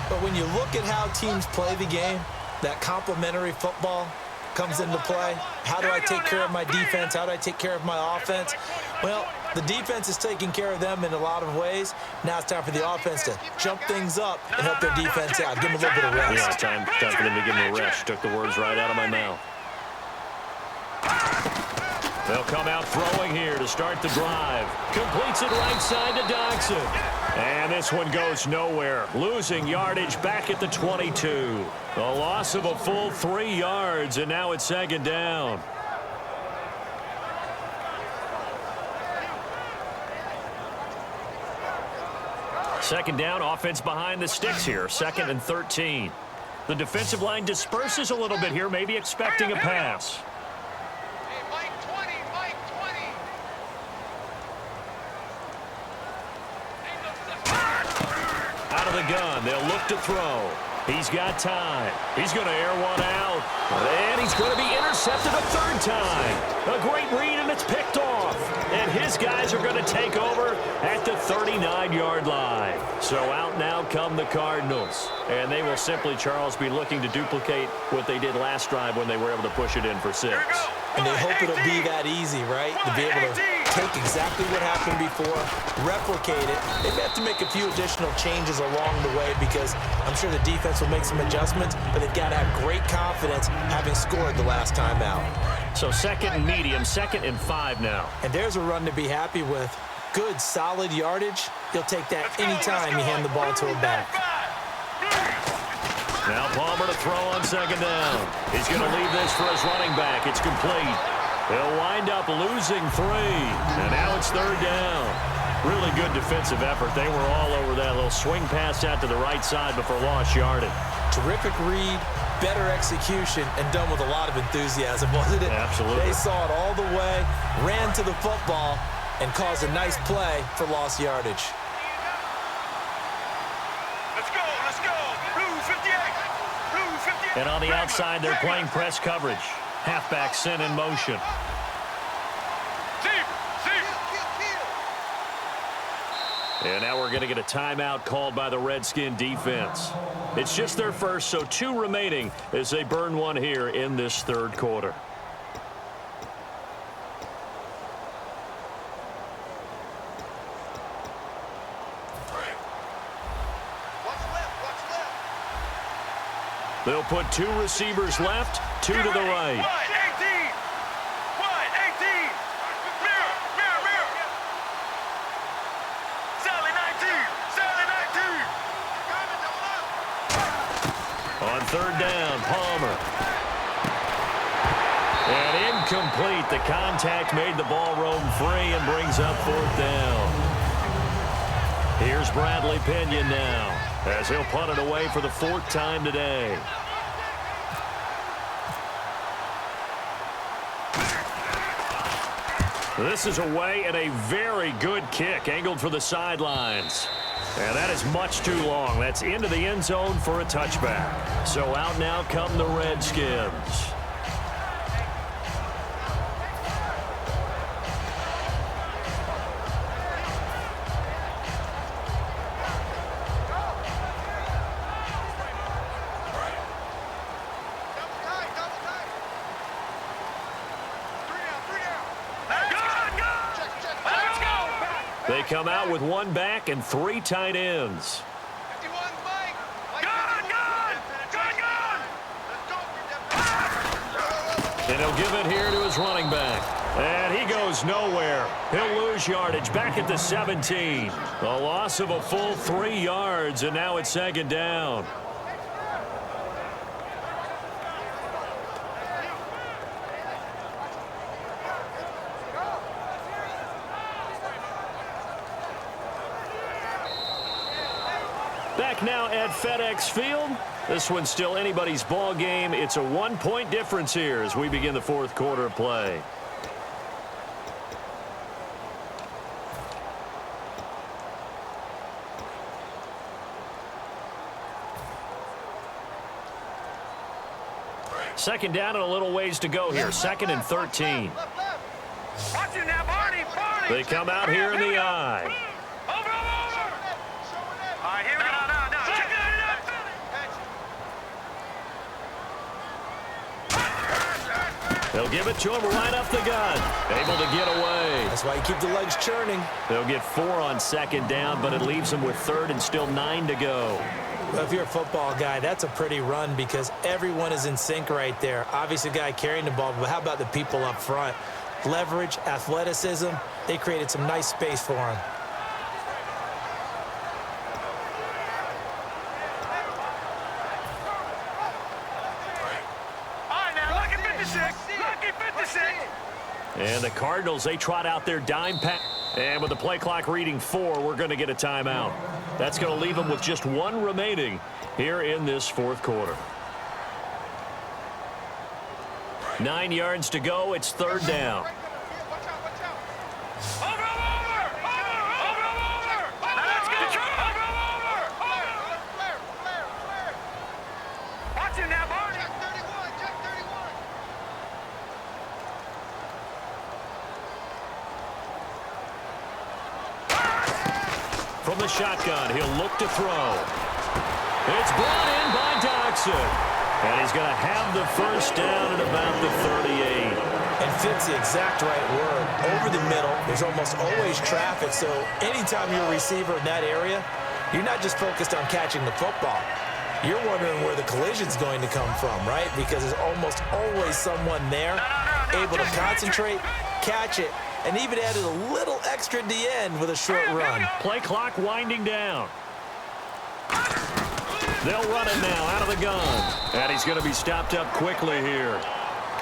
But when you look at how teams play the game, that complementary football comes into play. How do I take care of my defense? How do I take care of my offense? Well, The defense is taking care of them in a lot of ways. Now it's time for the offense to jump things up and help their defense out. Give them a little bit of rest.
Yeah, time for them to give them a rest. Took the words right out of my mouth. They'll come out throwing here to start the drive. Completes it right side to Dodson. And this one goes nowhere. Losing yardage back at the 22. A loss of a full 3 yards, and now it's second down. Second down, offense behind the sticks here. 2nd and 13. The defensive line disperses a little bit here, maybe expecting a pass.
Hey, Mike 20, Mike 20.
Out of the gun, they'll look to throw. He's got time. He's going to air one out. And he's going to be intercepted a 3rd time. A great read, and it's picked off. And his guys are going to take over at the 39-yard line. So out now come the Cardinals. And they will simply, Charles, be looking to duplicate what they did last drive when they were able to push it in for 6.
And they hope it'll be that easy, right? To be able to take exactly what happened before, replicate it. They may have to make a few additional changes along the way because I'm sure the defense will make some adjustments, but they've got to have great confidence having scored the last time out.
So 2nd and medium, 2nd and 5 now.
And there's a run to be happy with. Good, solid yardage. He'll take that anytime you hand the ball to a back.
Now Palmer to throw on 2nd down. He's going to leave this for his running back. It's complete. They'll wind up losing 3. And now it's 3rd down. Really good defensive effort. They were all over that little swing pass out to the right side before lost yardage.
Terrific read, better execution, and done with a lot of enthusiasm, wasn't it?
Absolutely.
They saw it all the way, ran to the football, and caused a nice play for lost yardage.
Let's go, let's go. Blue 58. Blue 58.
And on the outside, they're playing press coverage. Halfback sent in motion. And now we're going to get a timeout called by the Redskin defense. It's just their first, so 2 remaining as they burn one here in this 3rd quarter. They'll put 2 receivers left, 2 to the right. On 3rd down, Palmer. And incomplete. The contact made the ball roam free and brings up 4th down. Here's Bradley Pinion now as he'll punt it away for the 4th time today. This is away and a very good kick angled for the sidelines. And that is much too long. That's into the end zone for a touchback. So out now come the Redskins. They come out with 1 back and 3 tight ends.
51, Mike.
And he'll give it here to his running back. And he goes nowhere. He'll lose yardage back at the 17. A loss of a full 3 yards, and now it's 2nd down. Back now at FedEx Field. This one's still anybody's ball game. It's a 1-point difference here as we begin the 4th quarter of play. Second down and a little ways to go here. 2nd and 13.
Watch it now, Barney.
They come out here in the eye.
Over. All right, here we go. Now. Check it out.
They'll give it to him right up the gun. Able to get away.
That's why you keep the legs churning.
They'll get 4 on second down, but it leaves them with third and still 9 to go.
Well, if you're a football guy, that's a pretty run because everyone is in sync right there. Obviously, the guy carrying the ball, but how about the people up front? Leverage, athleticism, they created some nice space for him.
And the Cardinals, they trot out their dime pass. And with the play clock reading 4, we're going to get a timeout. That's going to leave them with just 1 remaining here in this fourth quarter. 9 yards to go. It's third down. From the shotgun, he'll look to throw. It's brought in by Doxson. And he's going to have the first down at about the 38.
And fits the exact right word. Over the middle, there's almost always traffic. So anytime you're a receiver in that area, you're not just focused on catching the football. You're wondering where the collision's going to come from, right? Because there's almost always someone there able to concentrate, catch it, and even added a little extra at the end with a short run.
Play clock winding down. They'll run it now out of the gun. And he's going to be stopped up quickly here.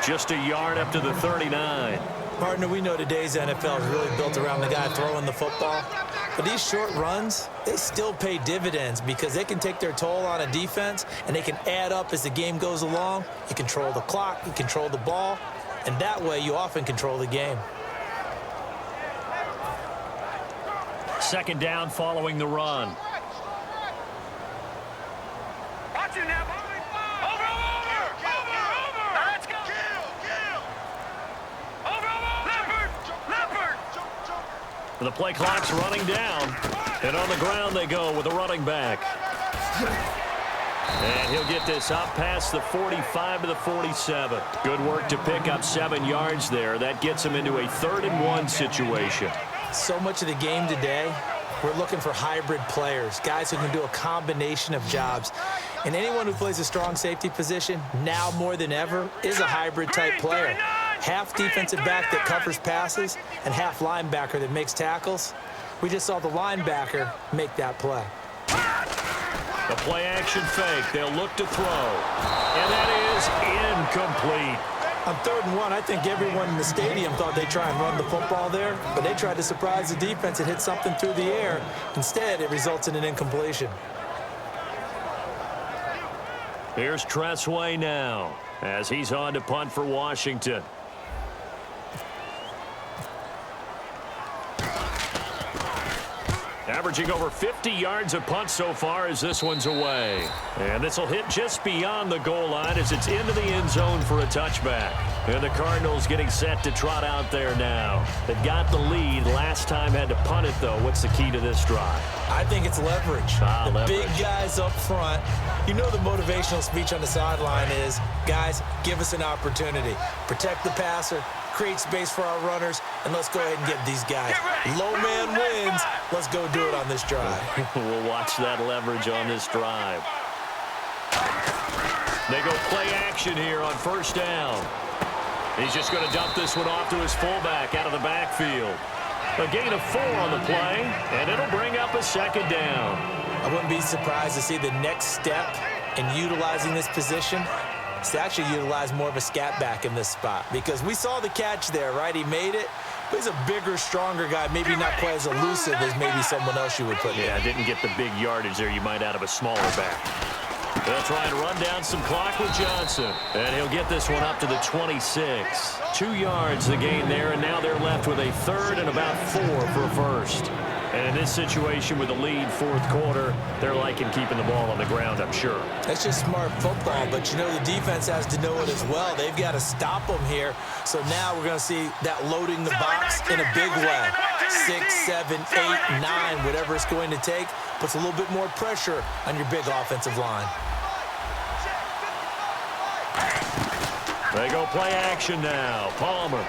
Just a yard up to the 39.
Partner, we know today's NFL is really built around the guy throwing the football. But these short runs, they still pay dividends because they can take their toll on a defense and they can add up as the game goes along. You control the clock, you control the ball, and that way you often control the game.
Second down following the run. The play clock's running down. And on the ground they go with the running back. And he'll get this up past the 45 to the 47. Good work to pick up 7 yards there. That gets him into a 3rd and 1 situation.
So much of the game today, we're looking for hybrid players, guys who can do a combination of jobs. And anyone who plays a strong safety position, now more than ever, is a hybrid-type player. Half defensive back that covers passes and half linebacker that makes tackles. We just saw the linebacker make that play.
The play-action fake. They'll look to throw. And that is incomplete.
On 3rd and 1, I think everyone in the stadium thought they'd try and run the football there, but they tried to surprise the defense and hit something through the air. Instead, it results in an incompletion.
Here's Tressway now as he's on to punt for Washington. Averaging over 50 yards a punt so far as this one's away. And this will hit just beyond the goal line as it's into the end zone for a touchback. And the Cardinals getting set to trot out there now. They've got the lead. Last time had to punt it, though. What's the key to this drive?
I think it's leverage.
Leverage.
Big guys up front. You know the motivational speech on the sideline is, guys, give us an opportunity. Protect the passer, create space for our runners, and let's go ahead and get these guys. Low man wins. Let's go do it on this drive.
We'll watch that leverage on this drive. They go play action here on 1st down. He's just going to dump this one off to his fullback out of the backfield. A gain of 4 on the play, and it'll bring up a 2nd down.
I wouldn't be surprised to see the next step in utilizing this position is to actually utilize more of a scat back in this spot, because we saw the catch there, right? He made it, but he's a bigger, stronger guy, maybe not quite as elusive as maybe someone else you would put in.
Yeah, didn't get the big yardage there you might out of a smaller back. They'll try and run down some clock with Johnson. And he'll get this one up to the 26. 2 yards the gain there, and now they're left with a 3rd and about 4 for a first. And in this situation with the lead 4th quarter, they're liking keeping the ball on the ground, I'm sure.
That's just smart football, but you know the defense has to know it as well. They've got to stop them here. So now we're going to see that loading the box in a big way. 6, 7, 8, 9, whatever it's going to take, puts a little bit more pressure on your big offensive line.
They go play action now. Palmer.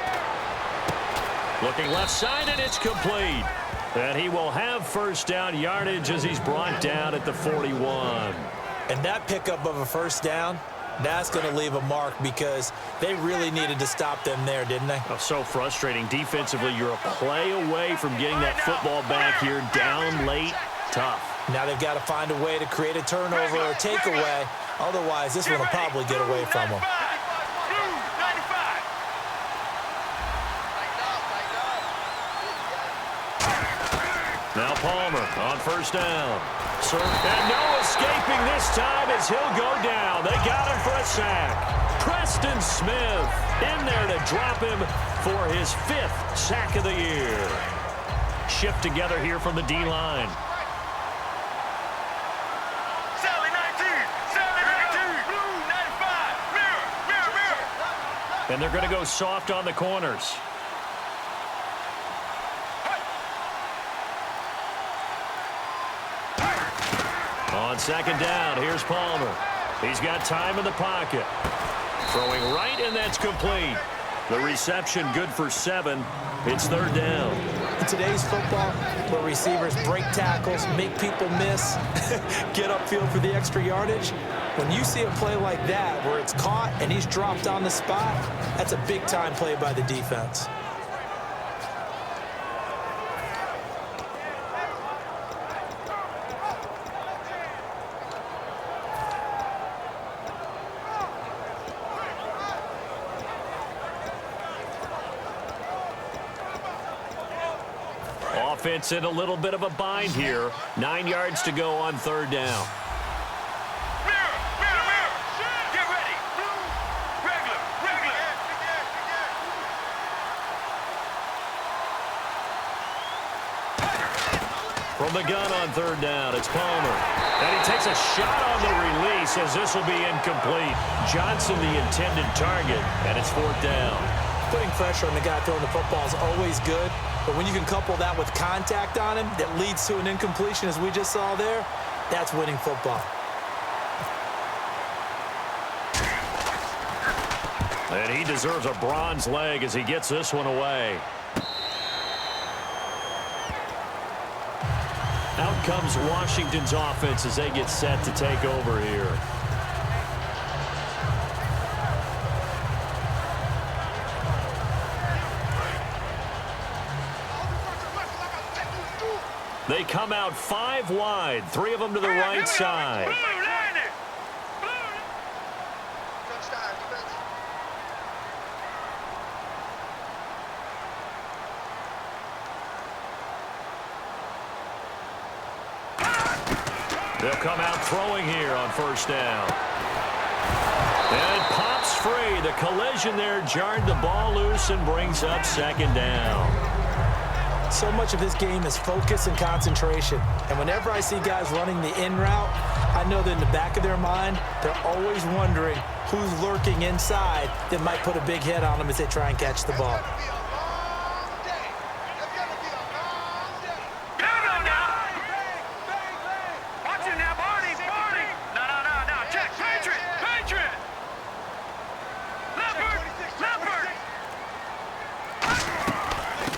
Looking left side, and it's complete. And he will have first down yardage as he's brought down at the 41.
And that pickup of a first down, that's going to leave a mark because they really needed to stop them there, didn't they?
Oh, so frustrating. Defensively, you're a play away from getting that football back here down late. Tough.
Now they've got to find a way to create a turnover or takeaway. Otherwise, this one will probably get away from them.
Now Palmer on first down. And no escaping this time as he'll go down. They got him for a sack. Preston Smith in there to drop him for his 5th sack of the year. Shift together here from the D-line. And they're going to go soft on the corners. On second down, here's Palmer. He's got time in the pocket. Throwing right, and that's complete. The reception good for 7. It's third down.
In today's football, where receivers break tackles, make people miss, get upfield for the extra yardage, when you see a play like that where it's caught and he's dropped on the spot, that's a big-time play by the defense.
Offense in a little bit of a bind here. 9 yards to go on third down.
Get ready. Regular.
From the gun on third down, it's Palmer. And he takes a shot on the release as this will be incomplete. Johnson the intended target, and it's fourth down.
Putting pressure on the guy throwing the football is always good, but when you can couple that with contact on him that leads to an incompletion, as we just saw there, that's winning football.
And he deserves a bronze leg as he gets this one away. Out comes Washington's offense as they get set to take over here. They come out 5 wide, 3 of them to the right side. They'll come out throwing here on first down. And it pops free. The collision there jarred the ball loose and brings up second down.
So much of this game is focus and concentration. And whenever I see guys running the in route, I know that in the back of their mind, they're always wondering who's lurking inside that might put a big hit on them as they try and catch the ball.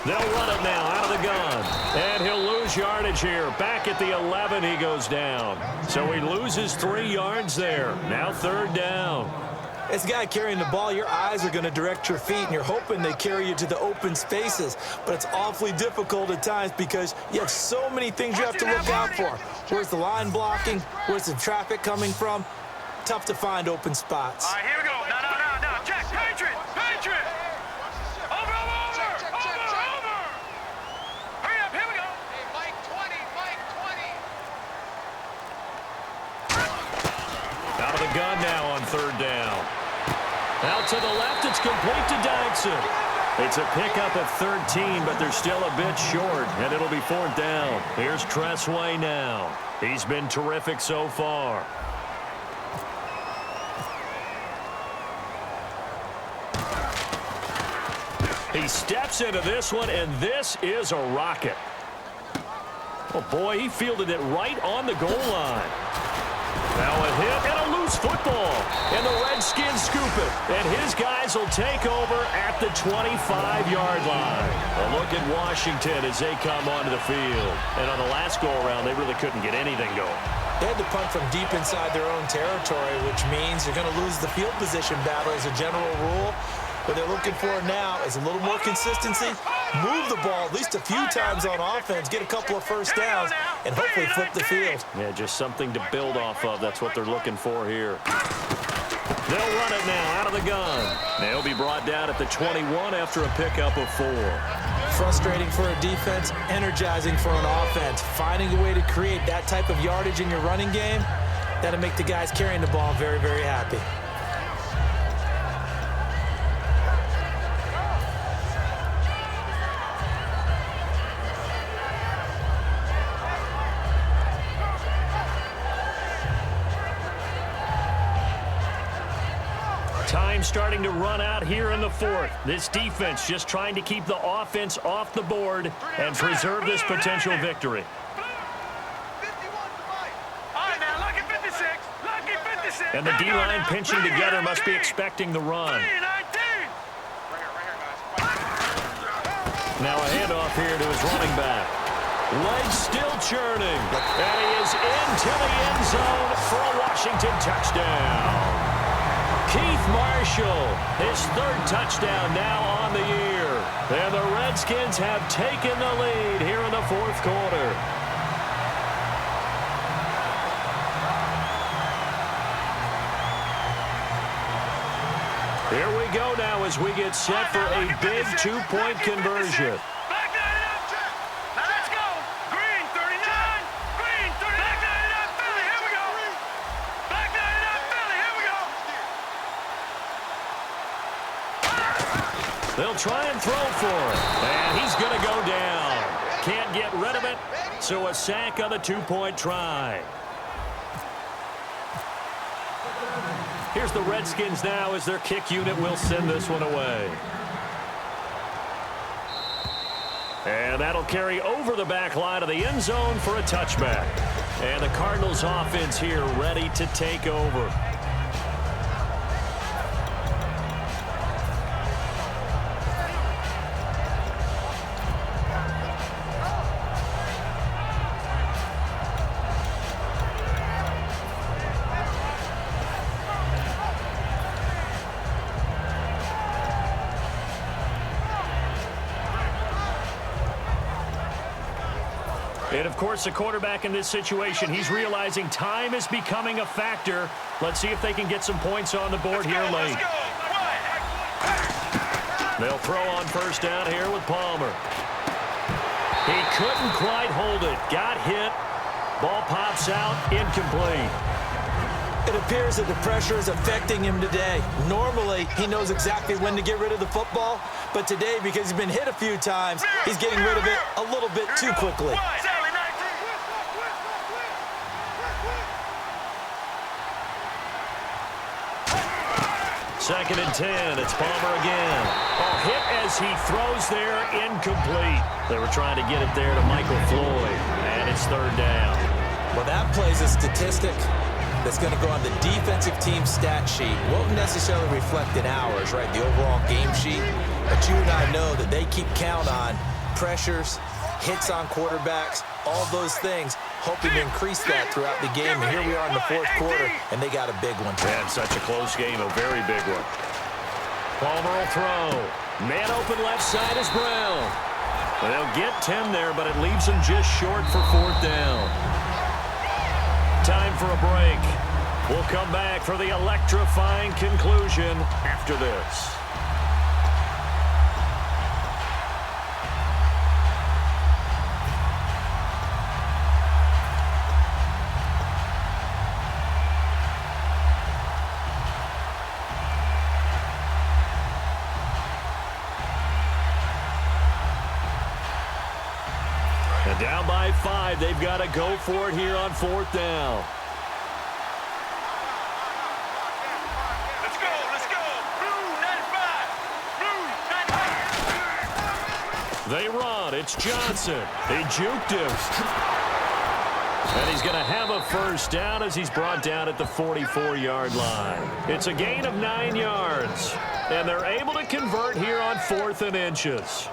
They'll run it now out of the gun. And he'll lose yardage here. Back at the 11, he goes down. So he loses 3 yards there. Now third down.
As a guy carrying the ball, your eyes are going to direct your feet, and you're hoping they carry you to the open spaces. But it's awfully difficult at times because you have so many things you have to look out for. Where's the line blocking? Where's the traffic coming from? Tough to find open spots.
All right, here we go. No. Check. Patriot. Over. Hurry up, here we go. Hey, Mike 20.
Out of the gun now on third down. Out to the left, it's complete to Dyson. It's a pickup of 13, but they're still a bit short, and it'll be fourth down. Here's Tressway now. He's been terrific so far. He steps into this one, and this is a rocket. Oh, boy, he fielded it right on the goal line. Now a hit and a loose football, and the Redskins scoop it. And his guys will take over at the 25-yard line. A look at Washington as they come onto the field. And on the last go-around, they really couldn't get anything going.
They had to punt from deep inside their own territory, which means you're going to lose the field position battle as a general rule. What they're looking for now is a little more consistency, move the ball at least a few times on offense, get a couple of first downs, and hopefully flip the field.
Yeah, just something to build off of. That's what they're looking for here. They'll run it now out of the gun. They'll be brought down at the 21 after a pickup of 4.
Frustrating for a defense, energizing for an offense. Finding a way to create that type of yardage in your running game, that'll make the guys carrying the ball very, very happy.
Time starting to run out here in the 4th. This defense just trying to keep the offense off the board and preserve this potential victory. And the D-line pinching together must be expecting the run. Now a handoff here to his running back. Legs still churning. And he is into the end zone for a Washington touchdown. Keith Marshall, his 3rd touchdown now on the year. And the Redskins have taken the lead here in the 4th quarter. Here we go now as we get set for a big 2-point conversion. They'll try and throw for it. And he's going to go down. Can't get rid of it, so a sack on the 2-point try. Here's the Redskins now as their kick unit will send this one away. And that'll carry over the back line of the end zone for a touchback. And the Cardinals offense here ready to take over. And, of course, the quarterback in this situation, he's realizing time is becoming a factor. Let's see if they can get some points on the board here late. They'll throw on first down here with Palmer. He couldn't quite hold it. Got hit. Ball pops out. Incomplete.
It appears that the pressure is affecting him today. Normally, he knows exactly when to get rid of the football, but today, because he's been hit a few times, he's getting rid of it a little bit too quickly.
Second and 10. It's Palmer again. A hit as he throws there. Incomplete. They were trying to get it there to Michael Floyd, and it's 3rd down.
Well, that plays a statistic that's going to go on the defensive team stat sheet. Won't necessarily reflect in ours, right, the overall game sheet. But you and I know that they keep count on pressures, hits on quarterbacks, all those things, hoping to increase that throughout the game. And here we are in the 4th quarter, and they got a big one.
And such a close game, a very big one. Palmer will throw. Man open left side is Brown. They'll get 10 there, but it leaves them just short for 4th down. Time for a break. We'll come back for the electrifying conclusion after this. And down by 5, they've got to go for it here on 4th down.
Let's go, let's go. Blue 95. Blue 95.
They run. It's Johnson. They juked him. And he's going to have a first down as he's brought down at the 44-yard line. It's a gain of 9 yards. And they're able to convert here on 4th and inches.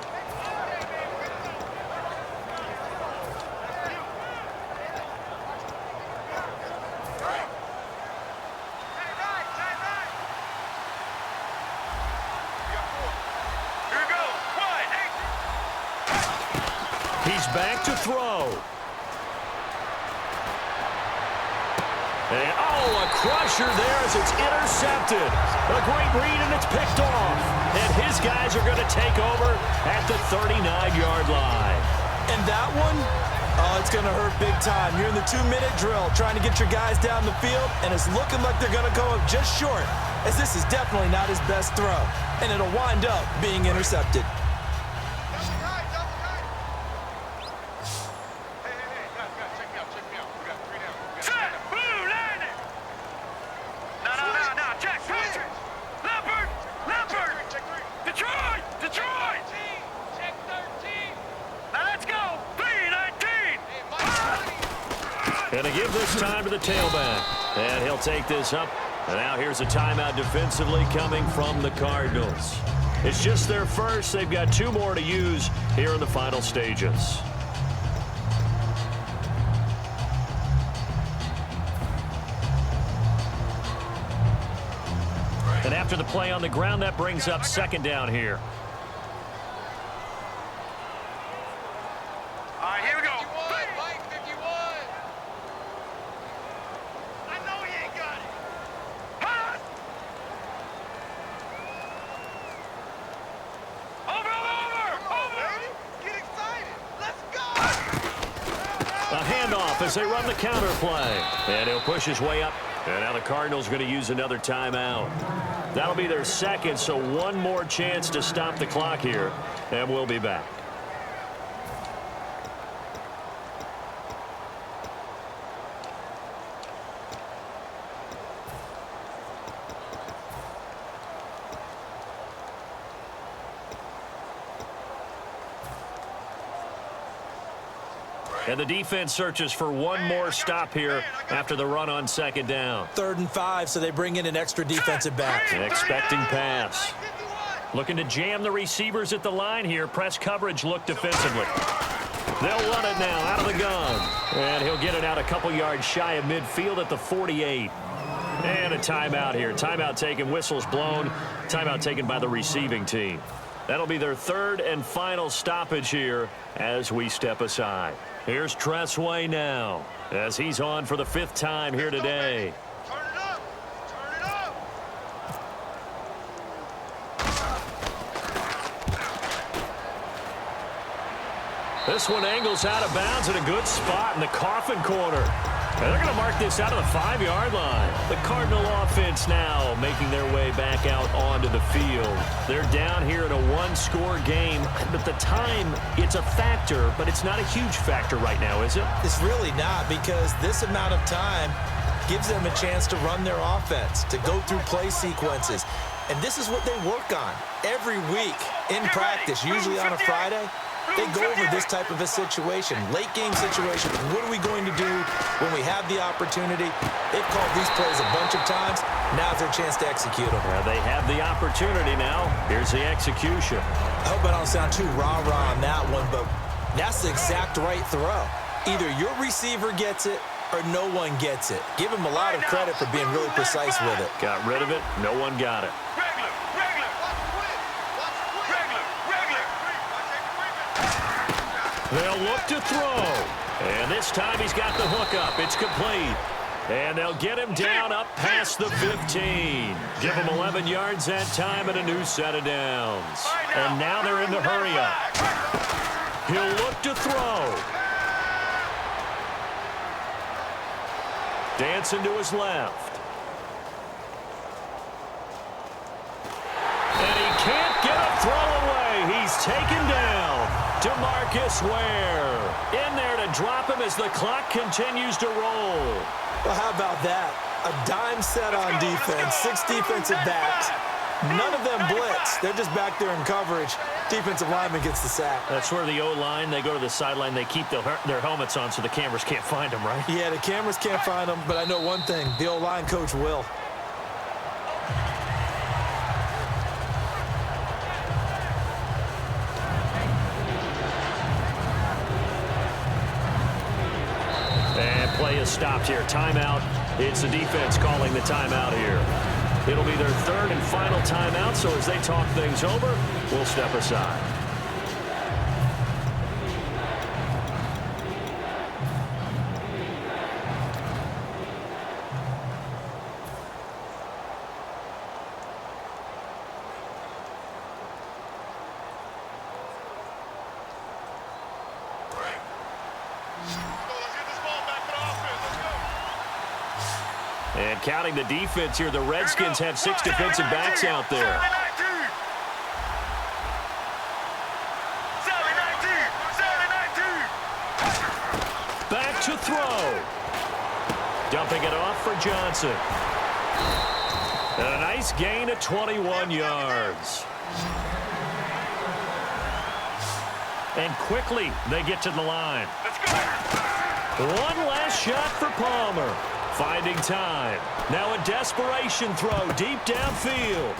He's back to throw. And, oh, a crusher there as it's intercepted. A great read, and it's picked off. And his guys are going to take over at the 39-yard line.
And that one, oh, it's going to hurt big time. You're in the 2-minute drill trying to get your guys down the field, and it's looking like they're going to go up just short, as this is definitely not his best throw. And it'll wind up being intercepted.
Going to give this time to the tailback. And he'll take this up. And now here's a timeout defensively coming from the Cardinals. It's just their first. They've got 2 more to use here in the final stages. And after the play on the ground, that brings up 2nd down here.
All right, here we go. Mike 51. I know he ain't got it. Huh? Over. Get excited. Let's go.
A handoff as they run the counter play. And he'll push his way up. And now the Cardinals are going to use another timeout. That'll be their 2nd, so 1 more chance to stop the clock here. And we'll be back. And the defense searches for 1 more stop here after the run on 2nd down.
3rd and 5, so they bring in an extra defensive back.
An expecting pass. Looking to jam the receivers at the line here. Press coverage look defensively. They'll run it now out of the gun. And he'll get it out a couple yards shy of midfield at the 48. And a timeout here. Timeout taken, whistles blown. Timeout taken by the receiving team. That'll be their 3rd and final stoppage here as we step aside. Here's Tressway now as he's on for the 5th time here today.
Turn it up. Turn it up.
This one angles out of bounds in a good spot in the coffin corner. And they're going to mark this out of the 5-yard line. The Cardinal offense now making their way back out onto the field. They're down here in a 1-score game, but the time, it's a factor, but it's not a huge factor right now, is it?
It's really not, because this amount of time gives them a chance to run their offense, to go through play sequences. And this is what they work on every week in practice, usually on a Friday. They go over this type of a situation, late game situation. What are we going to do when we have the opportunity? They've called these plays a bunch of times. Now's their chance to execute them.
Yeah, they have the opportunity now. Here's the execution.
I hope I don't sound too rah-rah on that one, but that's the exact right throw. Either your receiver gets it or no one gets it. Give him a lot of credit for being really precise with it.
Got rid of it. No one got it. They'll look to throw. And this time he's got the hook up. It's complete. And they'll get him down up past the 15. Give him 11 yards that time and a new set of downs. And now they're in the hurry up. He'll look to throw. Dancing to his left. And he can't get a throw away. He's taken down. DeMarcus Ware in there to drop him as the clock continues to roll.
Well, how about that? A dime set on defense, 6 defensive backs. None of them blitz. They're just back there in coverage. Defensive lineman gets the sack.
That's where the O-line, they go to the sideline, they keep their helmets on so the cameras can't find them, right?
Yeah, the cameras can't find them, but I know one thing. The O-line coach will.
And play is stopped here. Timeout. It's the defense calling the timeout here. It'll be their third and final timeout, so as they talk things over, we'll step aside. And counting the defense here, the Redskins have 6 defensive backs out there. Back to throw. Dumping it off for Johnson. And a nice gain of 21 yards. And quickly, they get to the line. One last shot for Palmer. Finding time. Now a desperation throw deep downfield.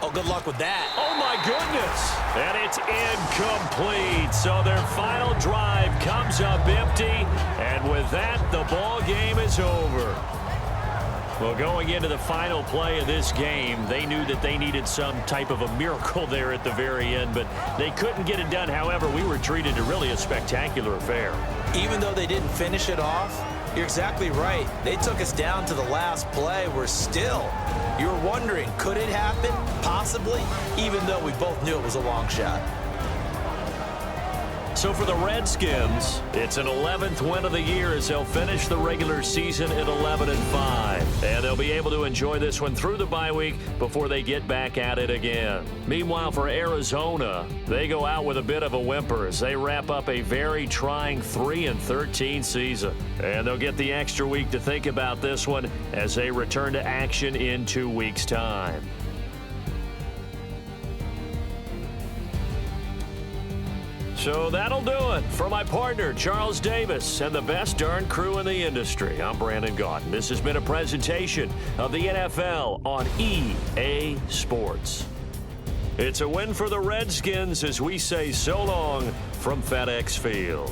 Oh, good luck with that.
Oh, my goodness. And it's incomplete. So their final drive comes up empty. And with that, the ball game is over. Well, going into the final play of this game, they knew that they needed some type of a miracle there at the very end, but they couldn't get it done. However, we were treated to really a spectacular affair.
Even though they didn't finish it off, you're exactly right. They took us down to the last play. We're still, you were wondering, could it happen? Possibly, even though we both knew it was a long shot.
So for the Redskins, it's an 11th win of the year as they'll finish the regular season at 11-5. And they'll be able to enjoy this one through the bye week before they get back at it again. Meanwhile, for Arizona, they go out with a bit of a whimper as they wrap up a very trying 3-13 season. And they'll get the extra week to think about this one as they return to action in 2 weeks' time. So that'll do it. For my partner, Charles Davis, and the best darn crew in the industry, I'm Brandon Gaudin. This has been a presentation of the NFL on EA Sports. It's a win for the Redskins as we say so long from FedEx Field.